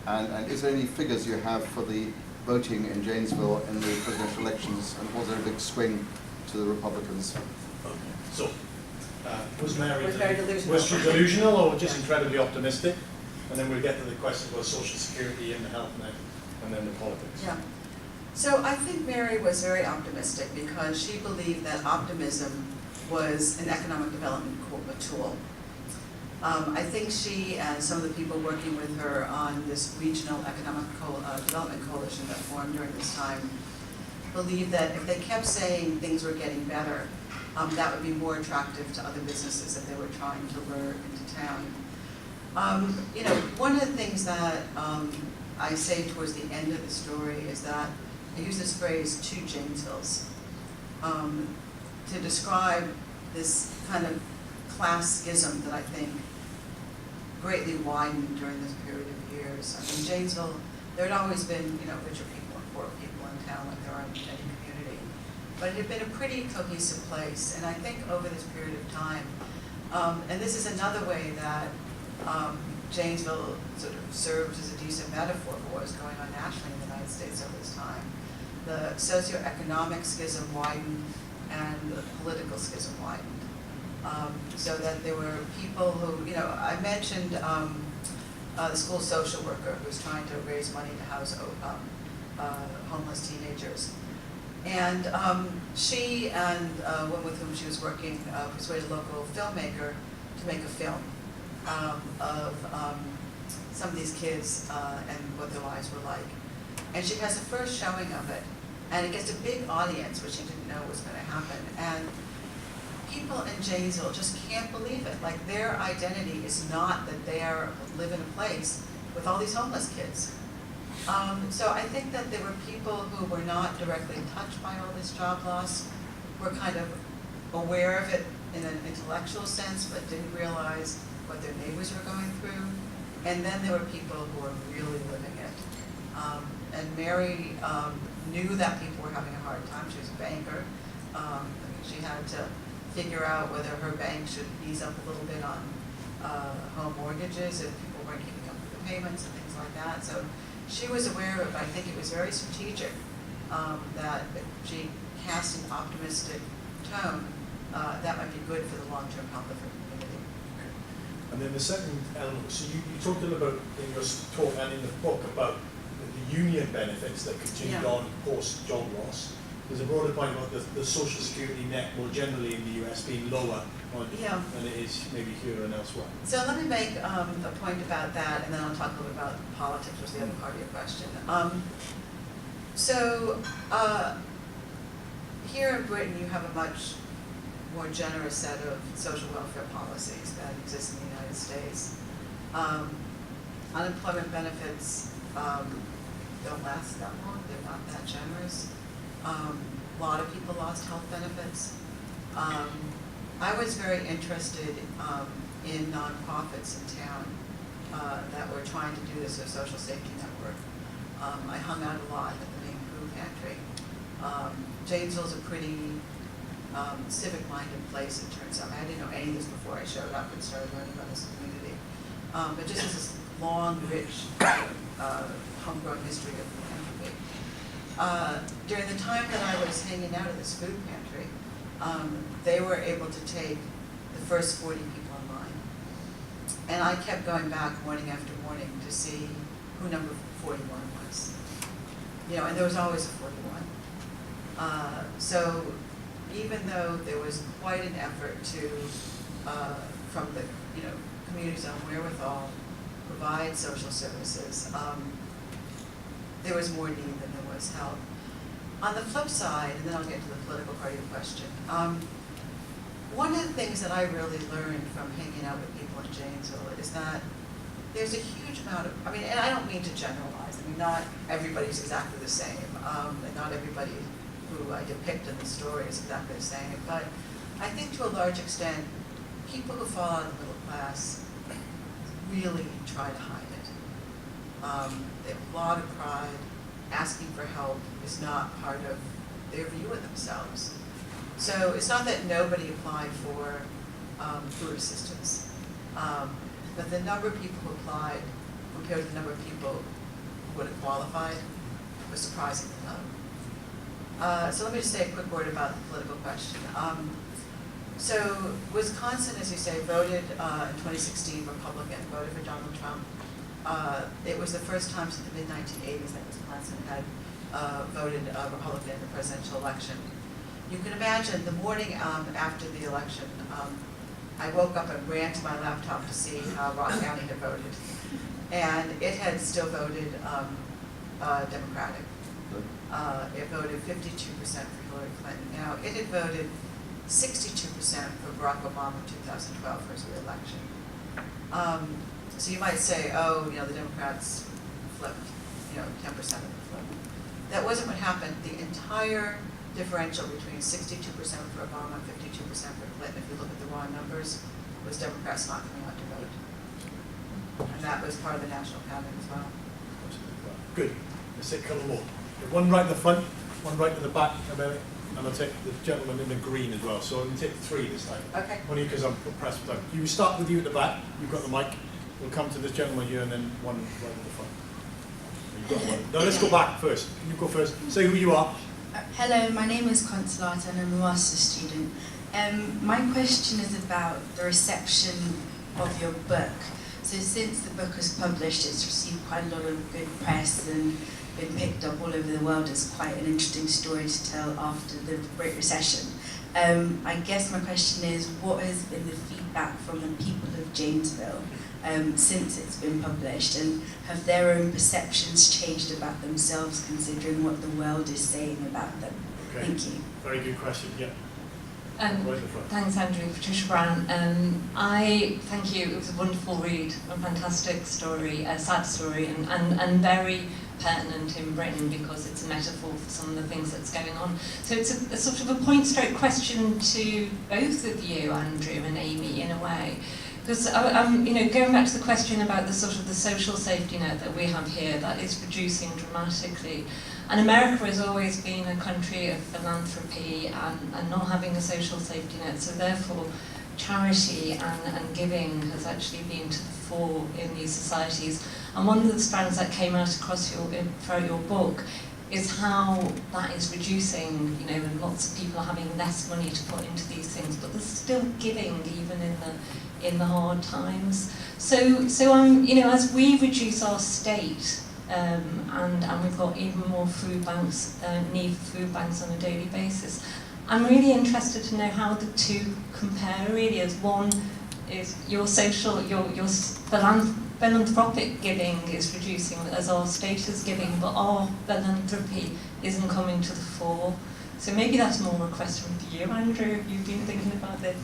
And is there any figures you have for the voting in Janesville in the presidential elections, and was there a big swing to the Republicans? Okay. So, was Mary delusional? Was she delusional or just incredibly optimistic? And then we'll get to the question about social security and the health net, and then the politics. Yeah. So I think Mary was very optimistic because she believed that optimism was an economic development tool. I think she and some of the people working with her on this regional economic development coalition that formed during this time believed that if they kept saying things were getting better, that would be more attractive to other businesses that they were trying to lure into town. You know, one of the things that I say towards the end of the story is that I use this phrase, two Janesvilles, to describe this kind of class schism that I think greatly widened during this period of years. I mean, Janesville, there had always been, you know, richer people and poorer people in town like there are in any community, but it had been a pretty cohesive place. And I think over this period of time, and this is another way that Janesville sort of served as a decent metaphor for what was going on nationally in the United States over this time. The socioeconomic schism widened and the political schism widened. So that there were people who, you know, I mentioned the school social worker who was trying to raise money to house homeless teenagers. And she and one with whom she was working persuaded a local filmmaker to make a film of some of these kids and what their lives were like. And she has the first showing of it, and it gets a big audience, which she didn't know was going to happen. And people in Janesville just can't believe it. Like, their identity is not that they live in a place with all these homeless kids. So I think that there were people who were not directly touched by all this job loss, were kind of aware of it in an intellectual sense, but didn't realize what their neighbors were going through. And then there were people who were really living it. And Mary knew that people were having a hard time. She was a banker. She had to figure out whether her bank should ease up a little bit on home mortgages if people weren't keeping up with the payments and things like that. So she was aware of it, but I think it was very strategic that she cast an optimistic tone that might be good for the long-term health of her community. And then the second element, so you talked a little about in your talk and in the book about the union benefits that continued on post-job loss. There's a broader point about the social security net more generally in the US being lower than it is maybe here and elsewhere. So let me make a point about that, and then I'll talk a little bit about politics, which is the other part of your question. So here in Britain, you have a much more generous set of social welfare policies that exist in the United States. Unemployment benefits don't last that long. They're not that generous. A lot of people lost health benefits. I was very interested in nonprofits in town that were trying to do this, a social safety network. I hung out a lot at the main food pantry. Janesville's a pretty civic-minded place, it turns out. I didn't know any of this before I showed up and started learning about this community. But just has this long, rich, homegrown history of philanthropy. During the time that I was hanging out at this food pantry, they were able to take the first 40 people in line. And I kept going back morning after morning to see who number 41 was. You know, and there was always a 41. So even though there was quite an effort to, from the community's own wherewithal, provide social services, there was more need than there was help. On the flip side, and then I'll get to the political part of your question, one of the things that I really learned from hanging out with people in Janesville is that there's a huge amount of, and I don't mean to generalize, not everybody's exactly the same, and not everybody who I depict in the story is exactly the same, but I think to a large extent, people who fall out of the middle class really try to hide it. They have a lot of pride. Asking for help is not part of their view of themselves. So it's not that nobody applied for food assistance, but the number of people who applied compared to the number of people who would have qualified was surprisingly low. So let me just say a quick word about the political question. So Wisconsin, as you say, voted in 2016 Republican, voted for Donald Trump. It was the first time since the mid-1980s that Wisconsin had voted Republican in the presidential election. You can imagine the morning after the election, I woke up and ran to my laptop to see how Rock County had voted. And it had still voted Democratic. It voted 52% for Hillary Clinton. Now, it had voted 62% for Barack Obama in 2012 for his re-election. So you might say, oh, the Democrats flipped, 10% of them flipped. That wasn't what happened. The entire differential between 62% for Obama and 52% for Clinton, if you look at the raw numbers, was Democrats not coming out to vote. And that was part of the national pattern as well. Good. Let's take a couple more. One right in the front, one right in the back, and I'll take the gentleman in the green as well. So I'm going to take 3 this time. Okay. Only because I'm pressed for time. You start with you at the back. You've got the mic. We'll come to this gentleman here and then one right in the front. You've got one. No, let's go back first. You go first. Say who you are. Hello, my name is Consolata and I'm a master's student. My question is about the reception of your book. So since the book was published, it's received quite a lot of good press and been picked up all over the world as quite an interesting story to tell after the Great Recession. I guess my question is, what has been the feedback from the people of Janesville since it's been published, and have their own perceptions changed about themselves considering what the world is saying about them? Okay. Thank you. Very good question. Yeah. Right in the front. Thanks, Andrew. Patricia Brown. I thank you. It was a wonderful read, a fantastic story, a sad story, and very pertinent in Britain because it's a metaphor for some of the things that's going on. So it's a sort of a point-stroke question to both of you, Andrew and Amy, in a way. Because going back to the question about the sort of the social safety net that we have here, that is reducing dramatically. And America has always been a country of philanthropy and not having a social safety net. So therefore, charity and giving has actually been to the fore in these societies. And one of the strands that came out across throughout your book is how that is reducing, and lots of people are having less money to put into these things, but there's still giving even in the hard times. So as we reduce our state, and we've got even more food banks, need for food banks on a daily basis, I'm really interested to know how the two compare really, as one is your social, your philanthropic giving is reducing as our status giving, but our philanthropy isn't coming to the fore. So maybe that's more a question for you, Andrew. You've been thinking about this.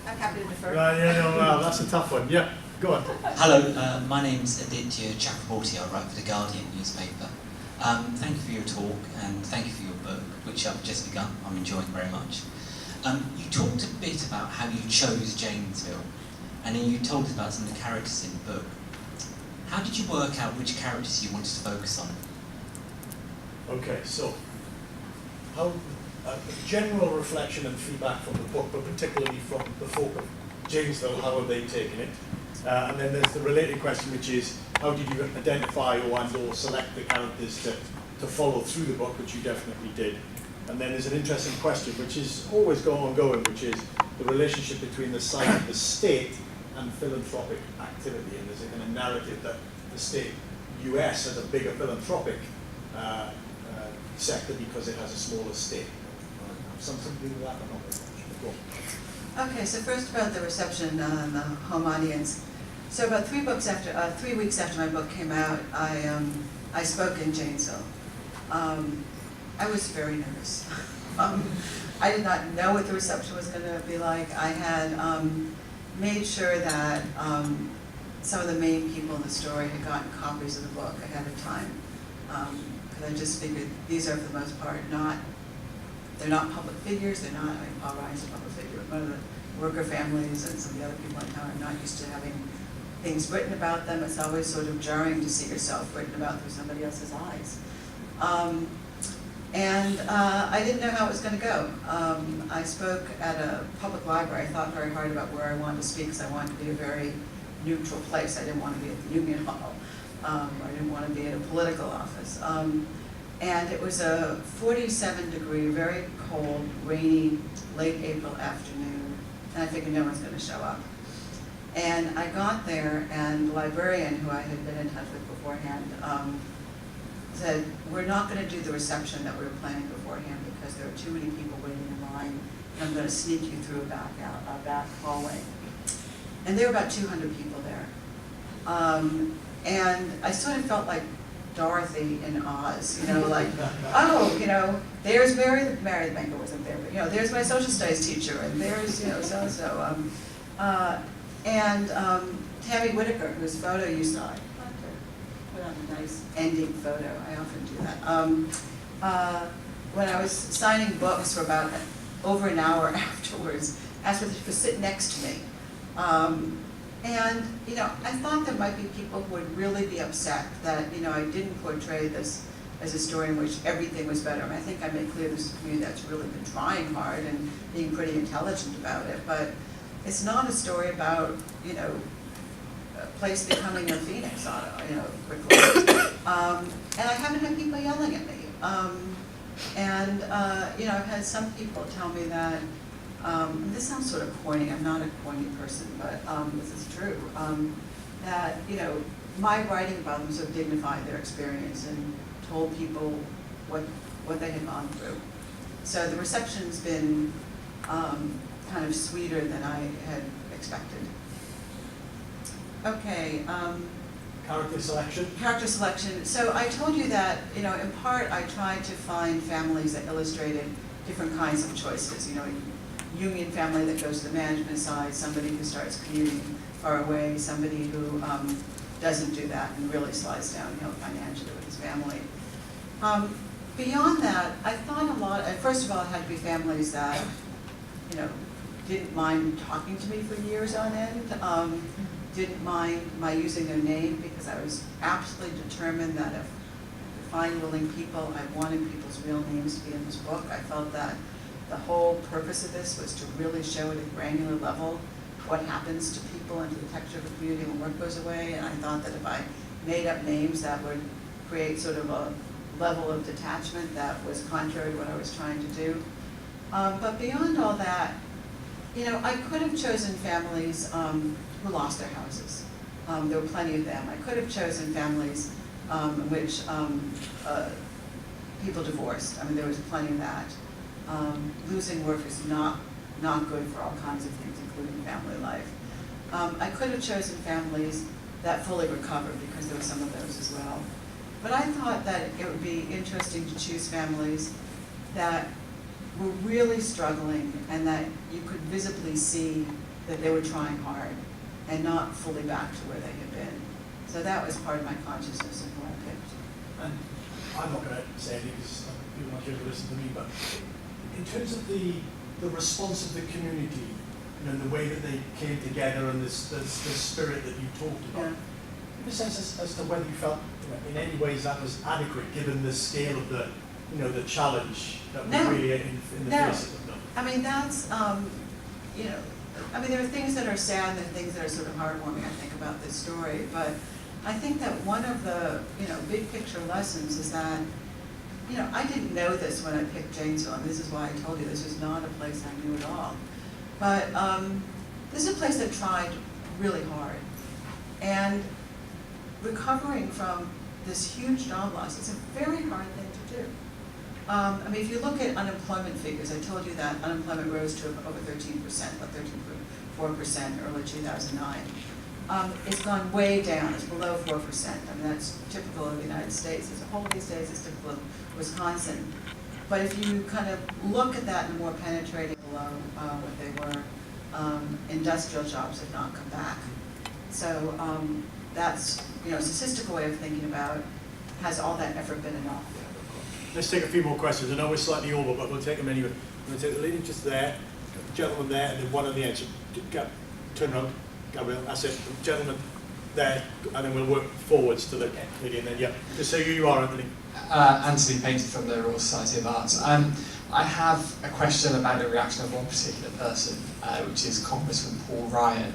I'm happy to defer. Well, that's a tough one. Yeah, go on. Hello, my name's Aditya Chakraborty. I write for the Guardian newspaper. Thank you for your talk and thank you for your book, which I've just begun. I'm enjoying very much. You talked a bit about how you chose Janesville, and then you told us about some of the characters in the book. How did you work out which characters you wanted to focus on? Okay, so how a general reflection and feedback from the book, but particularly from the folk of Janesville, how have they taken it? And then there's the related question, which is how did you identify or select the characters to follow through the book, which you definitely did. And then there's an interesting question, which is always ongoing, which is the relationship between the size of the state and philanthropic activity. And there's a kind of narrative that the state US has a bigger philanthropic sector because it has a smaller state. Something to do with that or not very much? Okay, so first about the reception and the home audience. So about 3 weeks after my book came out, I spoke in Janesville. I was very nervous. I did not know what the reception was going to be like. I had made sure that some of the main people in the story had gotten copies of the book ahead of time. Because I just figured these are, for the most part, they're not public figures. They're not, I mean, Paul Ryan's a public figure. One of the worker families and some of the other people in town are not used to having things written about them. It's always sort of jarring to see yourself written about through somebody else's eyes. I didn't know how it was going to go. I spoke at a public library. I thought very hard about where I wanted to speak because I wanted to be a very neutral place. I didn't want to be at the Union Hall. I didn't want to be in a political office. And it was a 47-degree, very cold, rainy, late April afternoon, and I figured no one's going to show up. And I got there, and the librarian, who I had been in touch with beforehand, said, we're not going to do the reception that we were planning beforehand because there are too many people waiting in line, and I'm going to sneak you through a back hallway. And there were about 200 people there. And I sort of felt like Dorothy in Oz, like, oh, there's Mary the banker wasn't there, but, there's my social studies teacher, and there's, so-and-so. And Tammy Whitaker, whose photo you saw, I thought to put on a nice ending photo. I often do that. When I was signing books for about over an hour afterwards, asked whether she could sit next to me. And, I thought there might be people who would really be upset that, I didn't portray this as a story in which everything was better. I mean, I think I made clear this is a community that's really been trying hard and being pretty intelligent about it, but it's not a story about, a place becoming a phoenix, quickly. And I haven't had people yelling at me. I've had some people tell me that, this sounds sort of corny, I'm not a corny person, but this is true, that, my writing about them sort of dignified their experience and told people what they had gone through. So the reception's been kind of sweeter than I had expected. Okay. Character selection? Character selection. So I told you that, in part I tried to find families that illustrated different kinds of choices. Union family that goes to the management side, somebody who starts commuting far away, somebody who doesn't do that and really slides downhill financially with his family. Beyond that, I thought a lot, first of all, it had to be families that, didn't mind talking to me for years on end, didn't mind my using their name because I was absolutely determined that if I could find willing people, I wanted people's real names to be in this book. I felt that the whole purpose of this was to really show at a granular level what happens to people and to the texture of the community when work goes away, and I thought that if I made up names that would create sort of a level of detachment that was contrary to what I was trying to do. But beyond all that, I could have chosen families who lost their houses. There were plenty of them. I could have chosen families in which people divorced. I mean, there was plenty of that. Losing work is not good for all kinds of things, including family life. I could have chosen families that fully recovered, because there were some of those as well. But I thought that it would be interesting to choose families that were really struggling and that you could visibly see that they were trying hard and not fully back to where they had been. So that was part of my consciousness of who I picked. And I'm not going to say anything because people aren't here to listen to me, but in terms of the response of the community, you know, the way that they came together and this spirit that you talked about, give a sense as to whether you felt, you know, in any ways that was adequate given the scale of the, you know, the challenge that was really in the face of them. I mean, that's, you know, I mean, there are things that are sad and things that are sort of heartwarming, I think, about this story, but I think that one of the, you know, big picture lessons is that, you know, I didn't know this when I picked Janesville, and this is why I told you this was not a place I knew at all. But this is a place that tried really hard. And recovering from this huge job loss is a very hard thing to do. I mean, if you look at unemployment figures, I told you that unemployment rose to over 13%, about 13.4% early 2009. It's gone way down. It's below 4%. I mean, that's typical of the United States as a whole these days. It's typical of Wisconsin. But if you kind of look at that in a more penetrating below what they were, industrial jobs have not come back. So that's, you know, a statistical way of thinking about, has all that effort been enough? Let's take a few more questions. I know we're slightly over, but we'll take them anyway. We'll take the lady just there, the gentleman there, and then one on the edge. So, turn around, Gabrielle. That's it. The gentleman there, and then we'll work forwards to the lady, and then yeah. Just say who you are, Anthony. Anthony Painter from the Royal Society of Arts. I have a question about the reaction of one particular person, which is Congressman Paul Ryan.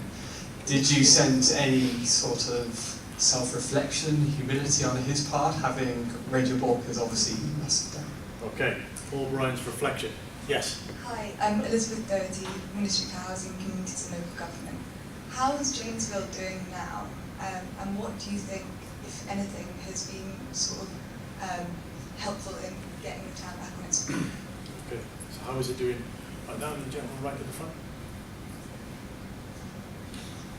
Did you sense any sort of self-reflection, humility on his part, having read your book, because obviously you must have done? Okay, Paul Ryan's reflection. Yes. Hi, I'm Elizabeth Doherty, Ministry for Housing, Communities and Local Government. How is Janesville doing now, and what do you think, if anything, has been sort of helpful in getting the town back on its feet? Okay, so how is it doing? Right now, the gentleman right at the front.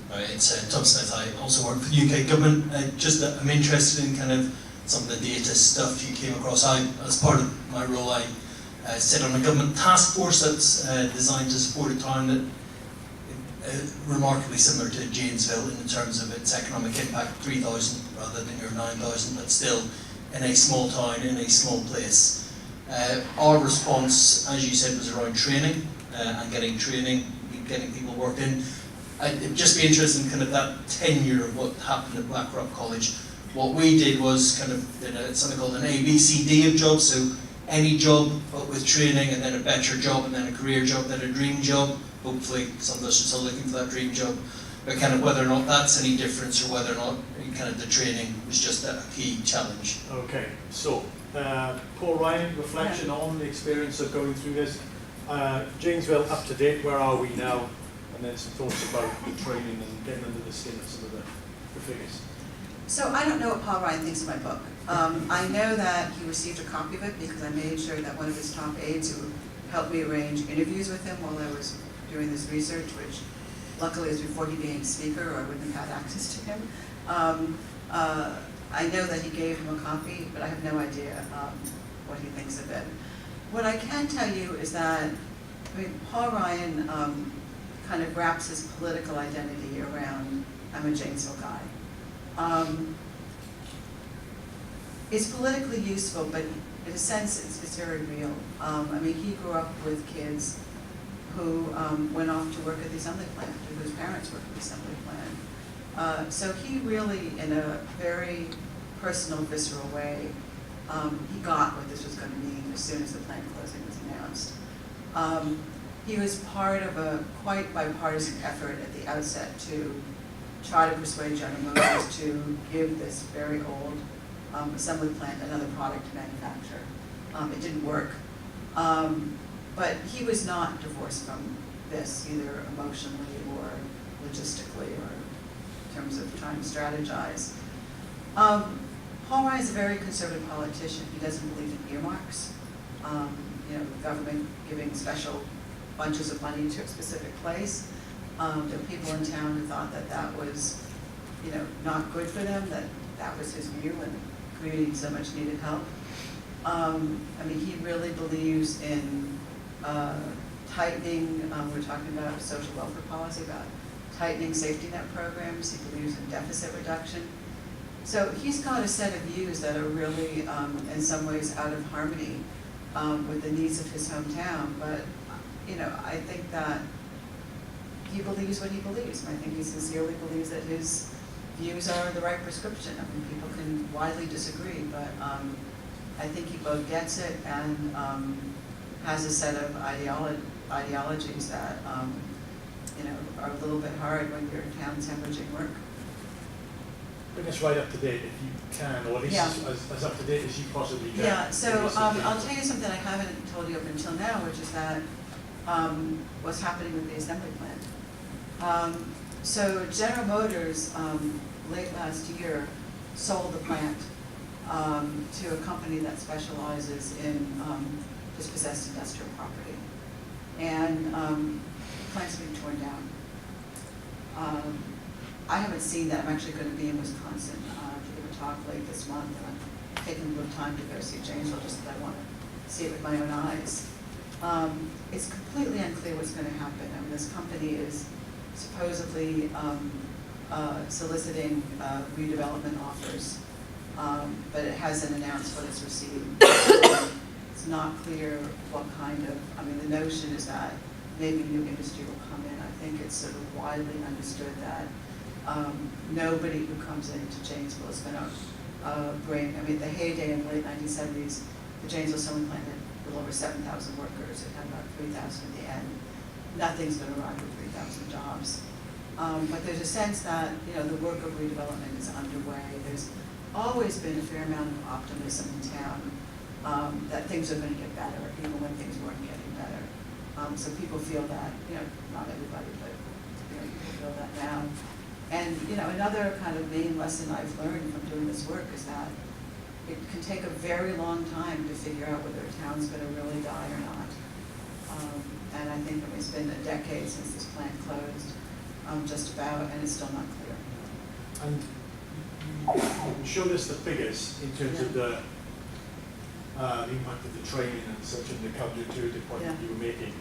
It's Tom Smith. I also work for the UK government. I'm interested in kind of some of the data stuff you came across. As part of my role, I sit on a government task force that's designed to support a town that remarkably similar to Janesville in terms of its economic impact, 3,000 rather than your 9,000, but still in a small town, in a small place. Our response, as you said, was around training and getting people worked in. I'd just be interested in kind of that tenure of what happened at Blackrock College. What we did was kind of something called an ABCD of jobs, so any job but with training, and then a better job, and then a career job, then a dream job. Hopefully some of us are still looking for that dream job. But kind of whether or not that's any difference, or whether or not kind of the training was just a key challenge. Okay, so Paul Ryan, reflection on the experience of going through this. Janesville, up to date, where are we now? And then some thoughts about the training and getting under the skin of some of the figures. So I don't know what Paul Ryan thinks of my book. I know that he received a copy of it because I made sure that one of his top aides, who helped me arrange interviews with him while I was doing this research, which luckily was before he became speaker, or I wouldn't have had access to him. I know that he gave him a copy, but I have no idea what he thinks of it. What I can tell you is that, I mean, Paul Ryan kind of wraps his political identity around, I'm a Janesville guy. It's politically useful, but in a sense, it's very real. I mean, he grew up with kids who went off to work at the assembly plant, whose parents worked at the assembly plant. So he really, in a very personal, visceral way, he got what this was going to mean as soon as the plant closing was announced. He was part of a quite bipartisan effort at the outset to try to persuade General Motors to give this very old assembly plant another product to manufacture. It didn't work. But he was not divorced from this, either emotionally or logistically, or in terms of trying to strategize. Paul Ryan is a very conservative politician. He doesn't believe in earmarks. You know, the government giving special bunches of money to a specific place. There were people in town who thought that that was, not good for them, that was his view, and the community so much needed help. He really believes in tightening, we're talking about social welfare policy, about tightening safety net programs. He believes in deficit reduction. So he's got a set of views that are really, in some ways, out of harmony with the needs of his hometown. But, I think that he believes what he believes. And I think he sincerely believes that his views are the right prescription. People can widely disagree, but I think he both gets it and has a set of ideologies that, are a little bit hard when your town's hemorrhaging work. Bring us right up to date if you can, or at least as up to date as you possibly can. Yeah, so I'll tell you something I haven't told you up until now, which is that what's happening with the assembly plant. So General Motors, late last year, sold the plant to a company that specializes in dispossessed industrial property. And the plant's being torn down. I haven't seen that. I'm actually going to be in Wisconsin to give a talk late this month, and I'm taking a little time to go see Janesville just because I want to see it with my own eyes. It's completely unclear what's going to happen. This company is supposedly soliciting redevelopment offers, but it hasn't announced what it's receiving. It's not clear what kind of, the notion is that maybe new industry will come in. I think it's sort of widely understood that nobody who comes into Janesville is going to bring, the heyday in the late 1970s, the Janesville sewing plant had a little over 7,000 workers. It had about 3,000 at the end. Nothing's going to arrive with 3,000 jobs. But there's a sense that, the work of redevelopment is underway. There's always been a fair amount of optimism in town that things are going to get better, even when things weren't getting better. So people feel that, not everybody, but people feel that now. And another kind of main lesson I've learned from doing this work is that it can take a very long time to figure out whether a town's going to really die or not. And I think it's been a decade since this plant closed, just about, and it's still not clear. And you showed us the figures in terms of the impact of the training and such, and the counterintuitive point that you were making.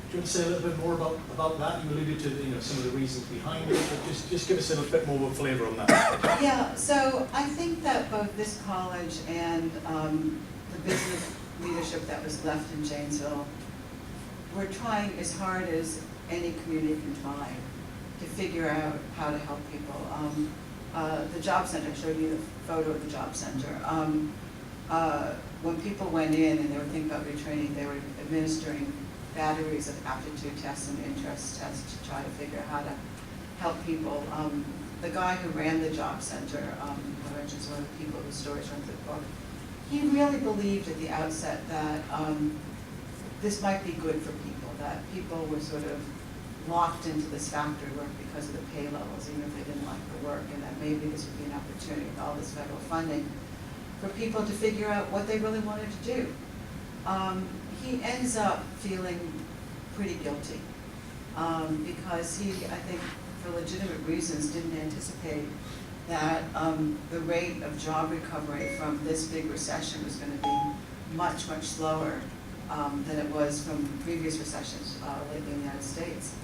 Do you want to say a little bit more about that? You alluded to some of the reasons behind it, but just give us a little bit more of a flavour on that. Yeah, so I think that both this college and the business leadership that was left in Janesville were trying as hard as any community can try to figure out how to help people. The job center, I showed you the photo of the job center. When people went in and they were thinking about retraining, they were administering batteries of aptitude tests and interest tests to try to figure out how to help people. The guy who ran the job center, which is one of the people whose stories runs the book, he really believed at the outset that this might be good for people, that people were sort of locked into this factory work because of the pay levels, even if they didn't like the work, and that maybe this would be an opportunity with all this federal funding for people to figure out what they really wanted to do. He ends up feeling pretty guilty because he, I think, for legitimate reasons, didn't anticipate that the rate of job recovery from this big recession was going to be much, much slower than it was from previous recessions lately in the United States.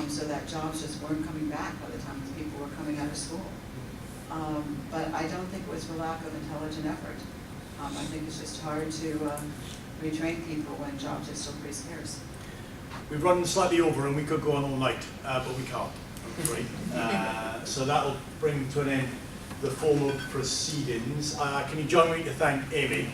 So that jobs just weren't coming back by the time people were coming out of school. But I don't think it was for lack of intelligent effort. I think it's just hard to retrain people when jobs are still pretty scarce. We've run slightly over and we could go on all night, but we can't, I'm afraid. So that'll bring to an end the formal proceedings. Can you join me to thank Amy?